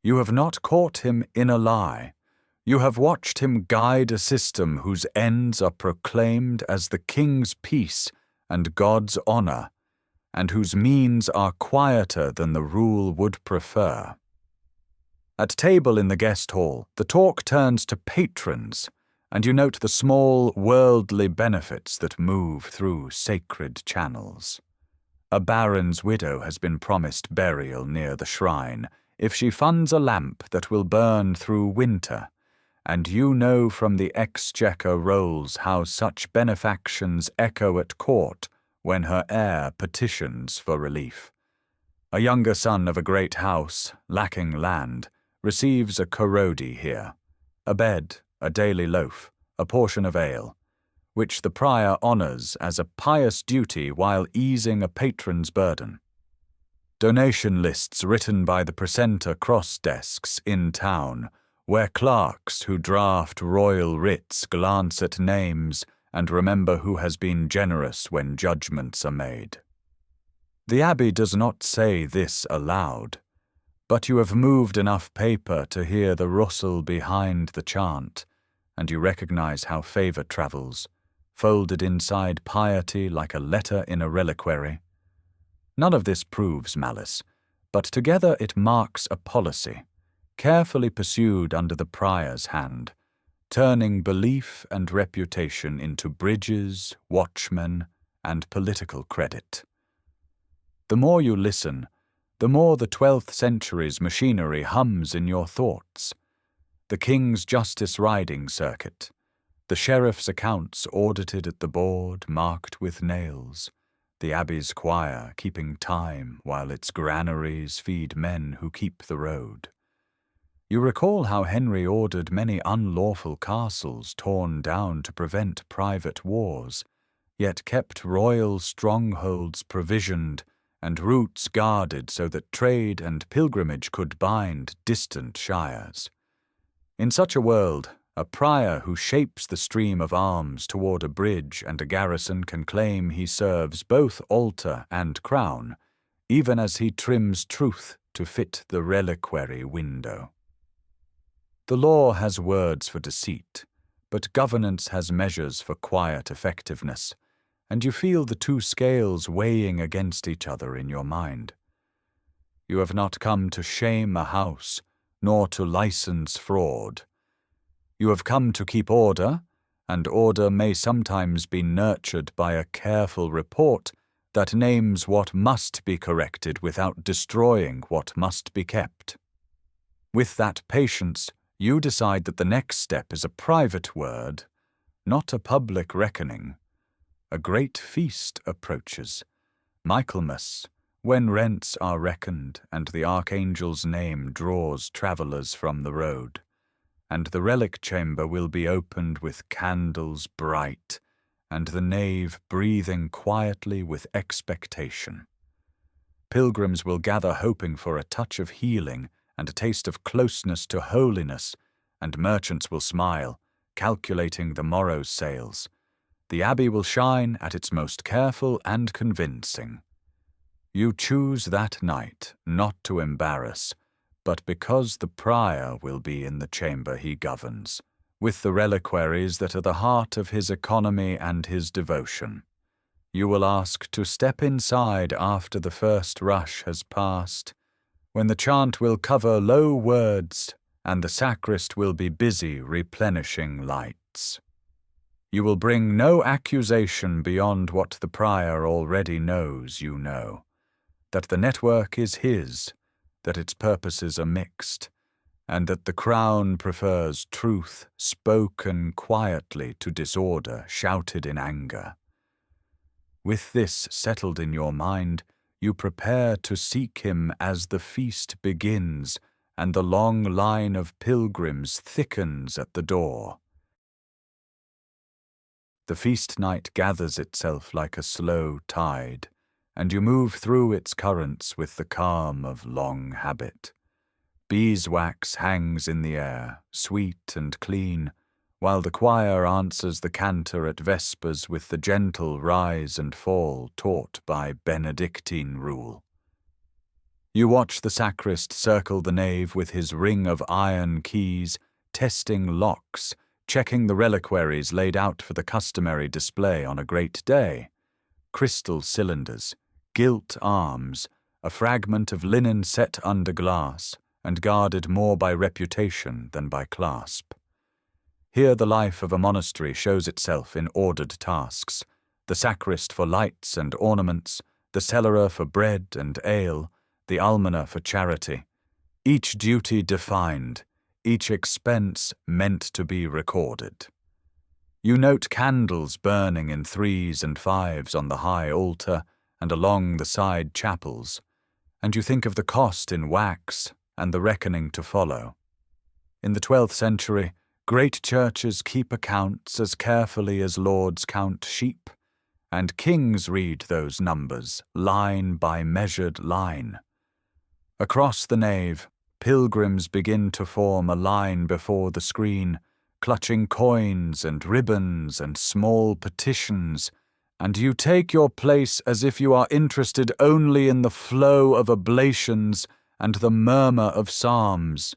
You have not caught him in a lie. You have watched him guide a system whose ends are proclaimed as the king's peace and God's honor, and whose means are quieter than the rule would prefer. At table in the guest hall, the talk turns to patrons, and you note the small worldly benefits that move through sacred channels. A baron's widow has been promised burial near the shrine if she funds a lamp that will burn through winter, and you know from the Exchequer rolls how such benefactions echo at court when her heir petitions for relief. A younger son of a great house, lacking land, receives a corrodi here, a bed, a daily loaf, a portion of ale, which the prior honors as a pious duty while easing a patron's burden. Donation lists written by the precentor cross desks in town, where clerks who draft royal writs glance at names and remember who has been generous when judgments are made. The abbey does not say this aloud, but you have moved enough paper to hear the rustle behind the chant, and you recognize how favor travels, folded inside piety like a letter in a reliquary. None of this proves malice, but together it marks a policy, carefully pursued under the prior's hand, turning belief and reputation into bridges, watchmen, and political credit. The more you listen, the more the 12th century's machinery hums in your thoughts. The king's justice riding circuit, the sheriff's accounts audited at the board marked with nails, the abbey's choir keeping time while its granaries feed men who keep the road. You recall how Henry ordered many unlawful castles torn down to prevent private wars, yet kept royal strongholds provisioned and routes guarded so that trade and pilgrimage could bind distant shires. In such a world, a prior who shapes the stream of alms toward a bridge and a garrison can claim he serves both altar and crown, even as he trims truth to fit the reliquary window. The law has words for deceit, but governance has measures for quiet effectiveness, and you feel the two scales weighing against each other in your mind. You have not come to shame a house, nor to license fraud. You have come to keep order, and order may sometimes be nurtured by a careful report that names what must be corrected without destroying what must be kept. With that patience, you decide that the next step is a private word, not a public reckoning. A great feast approaches, Michaelmas, when rents are reckoned and the archangel's name draws travellers from the road, and the relic chamber will be opened with candles bright, and the nave breathing quietly with expectation. Pilgrims will gather hoping for a touch of healing and a taste of closeness to holiness, and merchants will smile, calculating the morrow's sales. The abbey will shine at its most careful and convincing. You choose that night not to embarrass, but because the prior will be in the chamber he governs, with the reliquaries that are the heart of his economy and his devotion. You will ask to step inside after the first rush has passed, when the chant will cover low words and the sacrist will be busy replenishing lights. You will bring no accusation beyond what the prior already knows you know, that the network is his, that its purposes are mixed, and that the crown prefers truth spoken quietly to disorder shouted in anger. With this settled in your mind, you prepare to seek him as the feast begins and the long line of pilgrims thickens at the door. The feast night gathers itself like a slow tide, and you move through its currents with the calm of long habit. Beeswax hangs in the air, sweet and clean, while the choir answers the cantor at vespers with the gentle rise and fall taught by Benedictine rule. You watch the sacrist circle the nave with his ring of iron keys, testing locks, checking the reliquaries laid out for the customary display on a great day. Crystal cylinders, gilt arms, a fragment of linen set under glass, and guarded more by reputation than by clasp. Here the life of a monastery shows itself in ordered tasks, the sacrist for lights and ornaments, the cellarer for bread and ale, the almoner for charity, each duty defined, each expense meant to be recorded. You note candles burning in 3s and 5s on the high altar and along the side chapels, and you think of the cost in wax and the reckoning to follow. In the 12th century, great churches keep accounts as carefully as lords count sheep, and kings read those numbers line by measured line. Across the nave, pilgrims begin to form a line before the screen, clutching coins and ribbons and small petitions, and you take your place as if you are interested only in the flow of oblations and the murmur of psalms.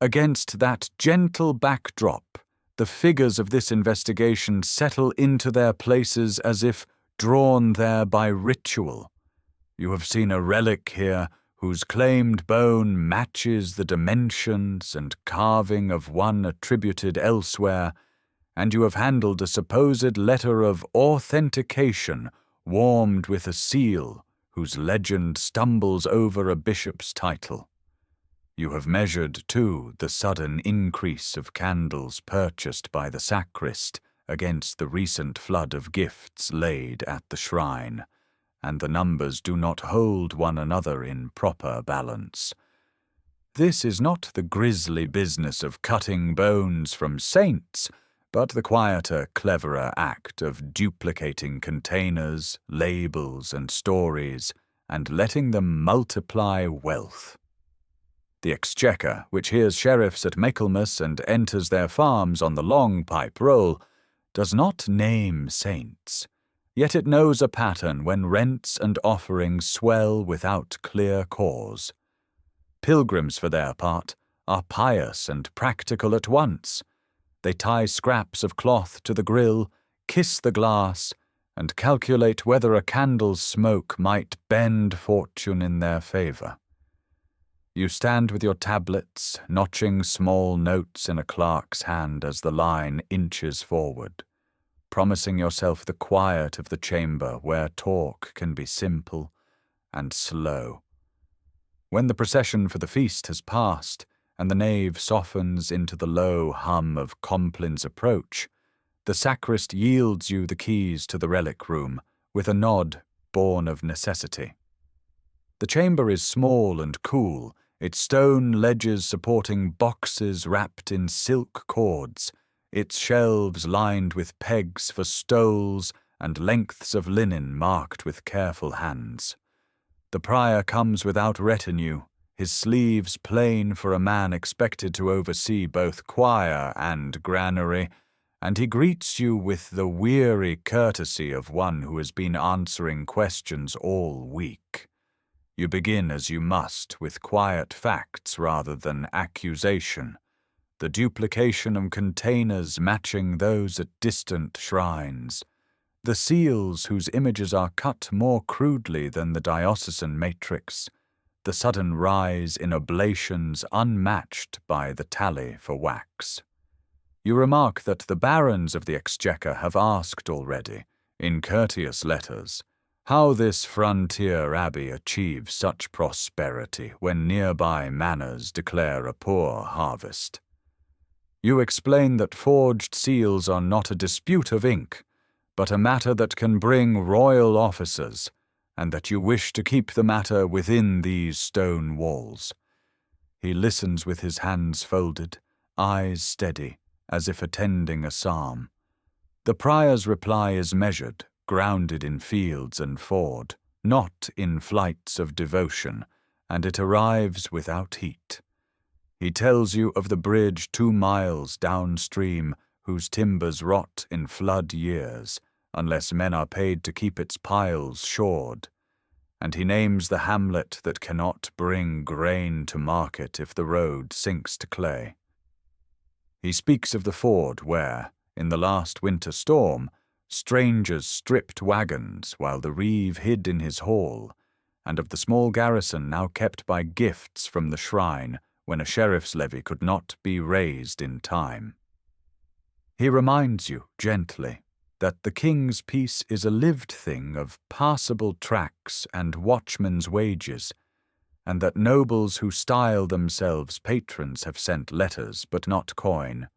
Against that gentle backdrop, the figures of this investigation settle into their places as if drawn there by ritual. You have seen a relic here whose claimed bone matches the dimensions and carving of one attributed elsewhere, and you have handled a supposed letter of authentication warmed with a seal whose legend stumbles over a bishop's title. You have measured, too, the sudden increase of candles purchased by the sacrist against the recent flood of gifts laid at the shrine, and the numbers do not hold one another in proper balance. This is not the grisly business of cutting bones from saints, but the quieter, cleverer act of duplicating containers, labels, and stories, and letting them multiply wealth. The Exchequer, which hears sheriffs at Michaelmas and enters their farms on the long pipe roll, does not name saints, yet it knows a pattern when rents and offerings swell without clear cause. Pilgrims, for their part, are pious and practical at once. They tie scraps of cloth to the grill, kiss the glass, and calculate whether a candle's smoke might bend fortune in their favor. You stand with your tablets, notching small notes in a clerk's hand as the line inches forward, promising yourself the quiet of the chamber where talk can be simple and slow. When the procession for the feast has passed, and the nave softens into the low hum of Complin's approach, the sacrist yields you the keys to the relic room with a nod born of necessity. The chamber is small and cool, its stone ledges supporting boxes wrapped in silk cords, its shelves lined with pegs for stoles and lengths of linen marked with careful hands. The prior comes without retinue, his sleeves plain for a man expected to oversee both choir and granary, and he greets you with the weary courtesy of one who has been answering questions all week. You begin as you must, with quiet facts rather than accusation, the duplication of containers matching those at distant shrines, the seals whose images are cut more crudely than the diocesan matrix, the sudden rise in oblations unmatched by the tally for wax. You remark that the barons of the Exchequer have asked already, in courteous letters, how this frontier abbey achieves such prosperity when nearby manors declare a poor harvest. You explain that forged seals are not a dispute of ink, but a matter that can bring royal officers, and that you wish to keep the matter within these stone walls. He listens with his hands folded, eyes steady, as if attending a psalm. The prior's reply is measured, grounded in fields and ford, not in flights of devotion, and it arrives without heat. He tells you of the bridge 2 miles downstream whose timbers rot in flood years, unless men are paid to keep its piles shored, and he names the hamlet that cannot bring grain to market if the road sinks to clay. He speaks of the ford where, in the last winter storm, strangers stripped wagons while the reeve hid in his hall, and of the small garrison now kept by gifts from the shrine when a sheriff's levy could not be raised in time. He reminds you, gently, that the king's peace is a lived thing of passable tracts and watchmen's wages, and that nobles who style themselves patrons have sent letters but not coin.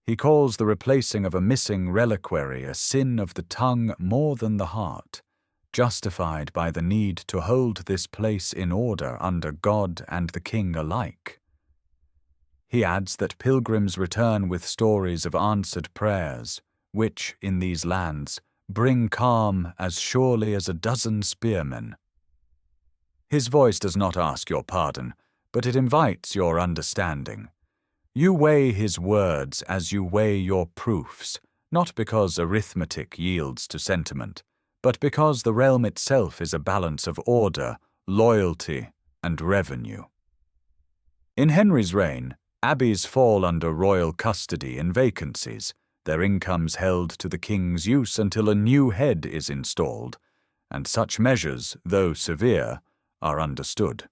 He calls the replacing of a missing reliquary a sin of the tongue more than the heart, justified by the need to hold this place in order under God and the king alike. He adds that pilgrims return with stories of answered prayers, which, in these lands, bring calm as surely as a dozen spearmen. His voice does not ask your pardon, but it invites your understanding. You weigh his words as you weigh your proofs, not because arithmetic yields to sentiment, but because the realm itself is a balance of order, loyalty, and revenue. In Henry's reign, abbeys fall under royal custody in vacancies, their incomes held to the king's use until a new head is installed, and such measures, though severe, are understood.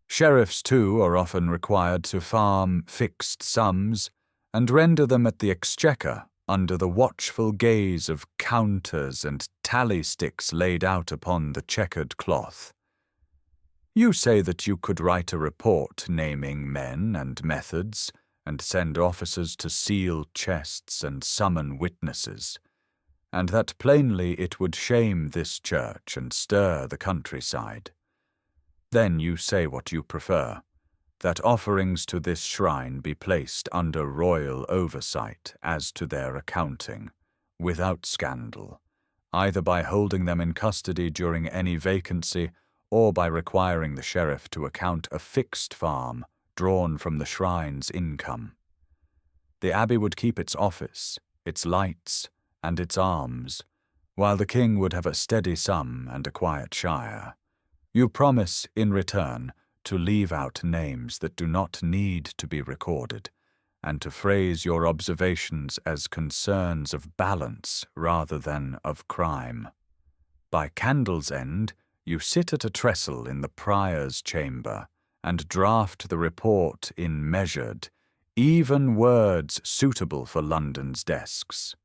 Sheriffs, too, are often required to farm fixed sums and render them at the Exchequer under the watchful gaze of counters and tally sticks laid out upon the checkered cloth. You say that you could write a report naming men and methods, and send officers to seal chests and summon witnesses, and that plainly it would shame this church and stir the countryside. Then you say what you prefer, that offerings to this shrine be placed under royal oversight as to their accounting, without scandal, either by holding them in custody during any vacancy or by requiring the sheriff to account a fixed farm drawn from the shrine's income. The abbey would keep its office, its lights, and its alms, while the king would have a steady sum and a quiet shire. You promise, in return, to leave out names that do not need to be recorded, and to phrase your observations as concerns of balance rather than of crime. By candle's end, you sit at a trestle in the prior's chamber, and draft the report in measured, even words suitable for London's desks.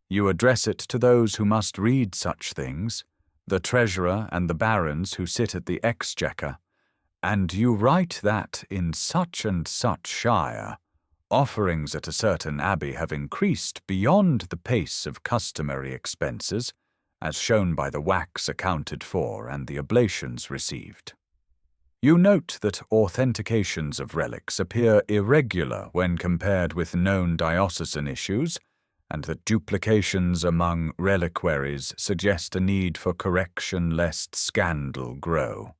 You address it to those who must read such things, the treasurer and the barons who sit at the Exchequer, and you write that in such and such shire, offerings at a certain abbey have increased beyond the pace of customary expenses, as shown by the wax accounted for and the oblations received. You note that authentications of relics appear irregular when compared with known diocesan issues, and that duplications among reliquaries suggest a need for correction lest scandal grow.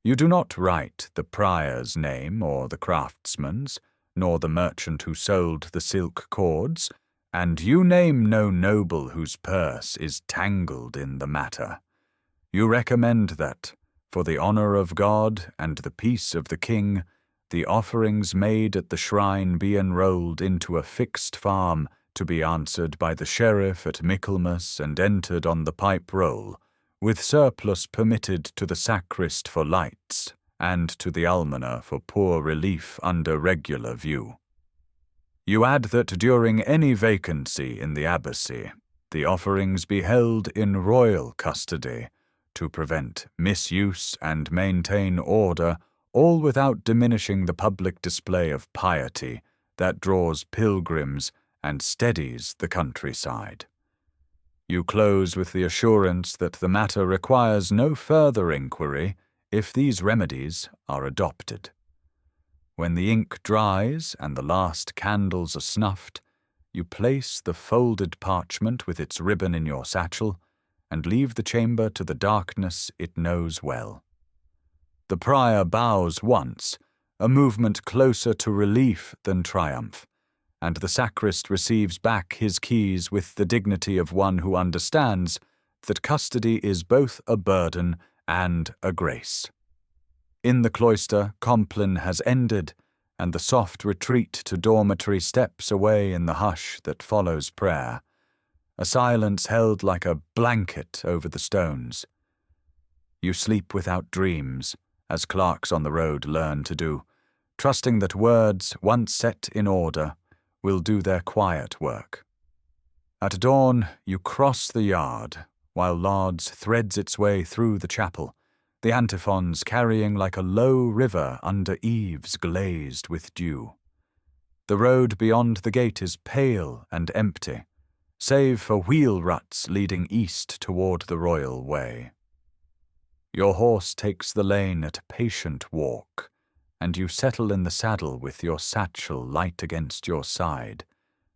You do not write the prior's name or the craftsman's, nor the merchant who sold the silk cords, and you name no noble whose purse is tangled in the matter. You recommend that, for the honour of God and the peace of the king, the offerings made at the shrine be enrolled into a fixed farm to be answered by the sheriff at Michaelmas and entered on the pipe roll, with surplus permitted to the sacrist for lights, and to the almoner for poor relief under regular view. You add that during any vacancy in the abbacy, the offerings be held in royal custody, to prevent misuse and maintain order, all without diminishing the public display of piety that draws pilgrims and steadies the countryside. You close with the assurance that the matter requires no further inquiry if these remedies are adopted. When the ink dries and the last candles are snuffed, you place the folded parchment with its ribbon in your satchel and leave the chamber to the darkness it knows well. The prior bows once, a movement closer to relief than triumph, and the sacrist receives back his keys with the dignity of one who understands that custody is both a burden and a grace. In the cloister, Compline has ended, and the soft retreat to dormitory steps away in the hush that follows prayer, a silence held like a blanket over the stones. You sleep without dreams, as clerks on the road learn to do, trusting that words, once set in order, will do their quiet work. At dawn, you cross the yard, while Lauds threads its way through the chapel, the antiphons carrying like a low river under eaves glazed with dew. The road beyond the gate is pale and empty, save for wheel ruts leading east toward the royal way. Your horse takes the lane at a patient walk, and you settle in the saddle with your satchel light against your side,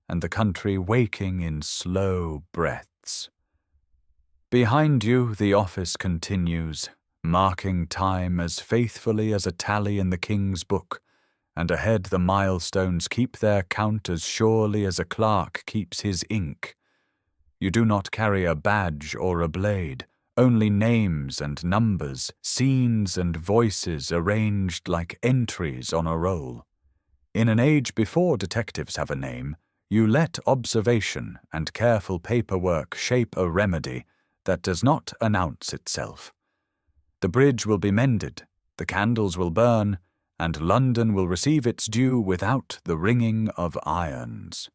and the country waking in slow breaths. Behind you the office continues, marking time as faithfully as a tally in the king's book, and ahead the milestones keep their count as surely as a clerk keeps his ink. You do not carry a badge or a blade, only names and numbers, scenes and voices arranged like entries on a roll. In an age before detectives have a name, you let observation and careful paperwork shape a remedy that does not announce itself. The bridge will be mended, the candles will burn, and London will receive its due without the ringing of irons.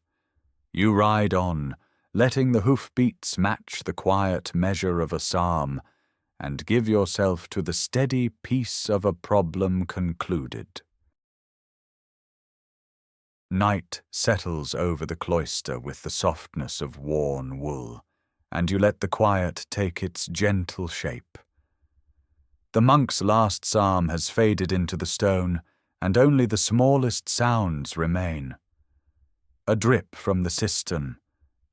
You ride on, letting the hoofbeats match the quiet measure of a psalm, and give yourself to the steady peace of a problem concluded. Night settles over the cloister with the softness of worn wool, and you let the quiet take its gentle shape. The monk's last psalm has faded into the stone, and only the smallest sounds remain. A drip from the cistern,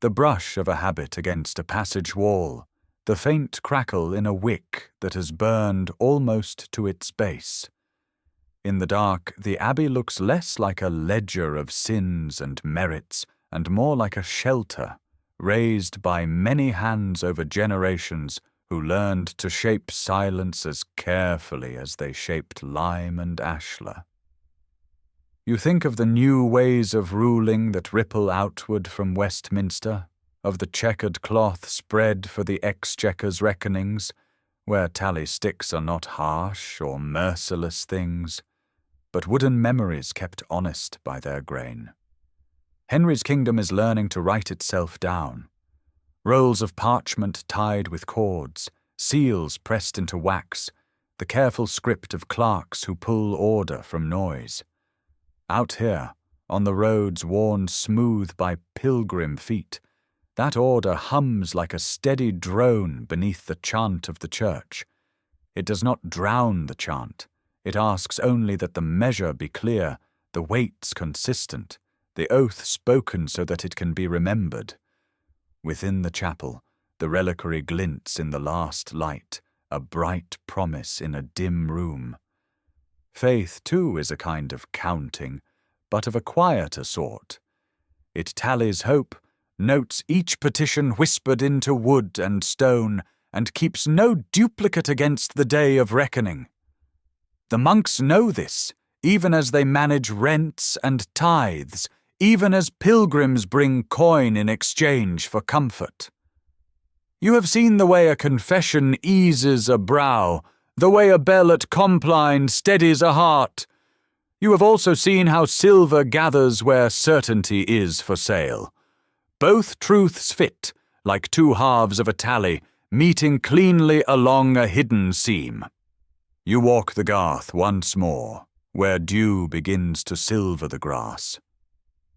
the brush of a habit against a passage wall, the faint crackle in a wick that has burned almost to its base. In the dark, the abbey looks less like a ledger of sins and merits, and more like a shelter, raised by many hands over generations who learned to shape silence as carefully as they shaped lime and ashlar. You think of the new ways of ruling that ripple outward from Westminster, of the checkered cloth spread for the Exchequer's reckonings, where tally sticks are not harsh or merciless things, but wooden memories kept honest by their grain. Henry's kingdom is learning to write itself down. Rolls of parchment tied with cords, seals pressed into wax, the careful script of clerks who pull order from noise. Out here, on the roads worn smooth by pilgrim feet, that order hums like a steady drone beneath the chant of the church. It does not drown the chant. It asks only that the measure be clear, the weights consistent, the oath spoken so that it can be remembered. Within the chapel, the reliquary glints in the last light, a bright promise in a dim room. Faith, too, is a kind of counting, but of a quieter sort. It tallies hope, notes each petition whispered into wood and stone, and keeps no duplicate against the day of reckoning. The monks know this, even as they manage rents and tithes, even as pilgrims bring coin in exchange for comfort. You have seen the way a confession eases a brow, the way a bell at Compline steadies a heart. You have also seen how silver gathers where certainty is for sale. Both truths fit, like two halves of a tally, meeting cleanly along a hidden seam. You walk the garth once more, where dew begins to silver the grass.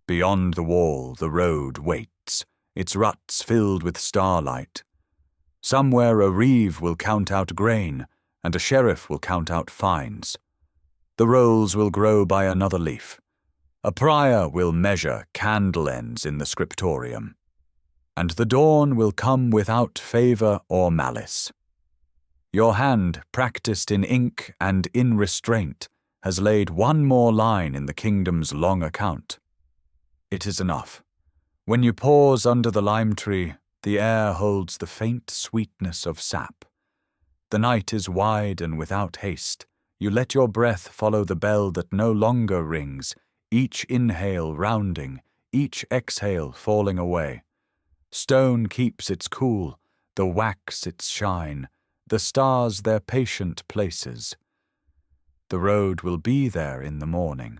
Beyond the wall the road waits, its ruts filled with starlight. Somewhere a reeve will count out grain, and a sheriff will count out fines. The rolls will grow by another leaf. A prior will measure candle ends in the scriptorium. And the dawn will come without favour or malice. Your hand, practised in ink and in restraint, has laid one more line in the kingdom's long account. It is enough. When you pause under the lime tree, the air holds the faint sweetness of sap. The night is wide and without haste. You let your breath follow the bell that no longer rings, each inhale rounding, each exhale falling away. Stone keeps its cool, the wax its shine, the stars their patient places. The road will be there in the morning.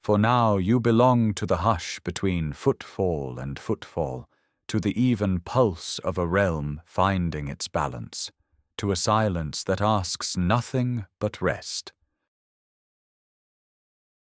For now you belong to the hush between footfall and footfall, to the even pulse of a realm finding its balance, to a silence that asks nothing but rest.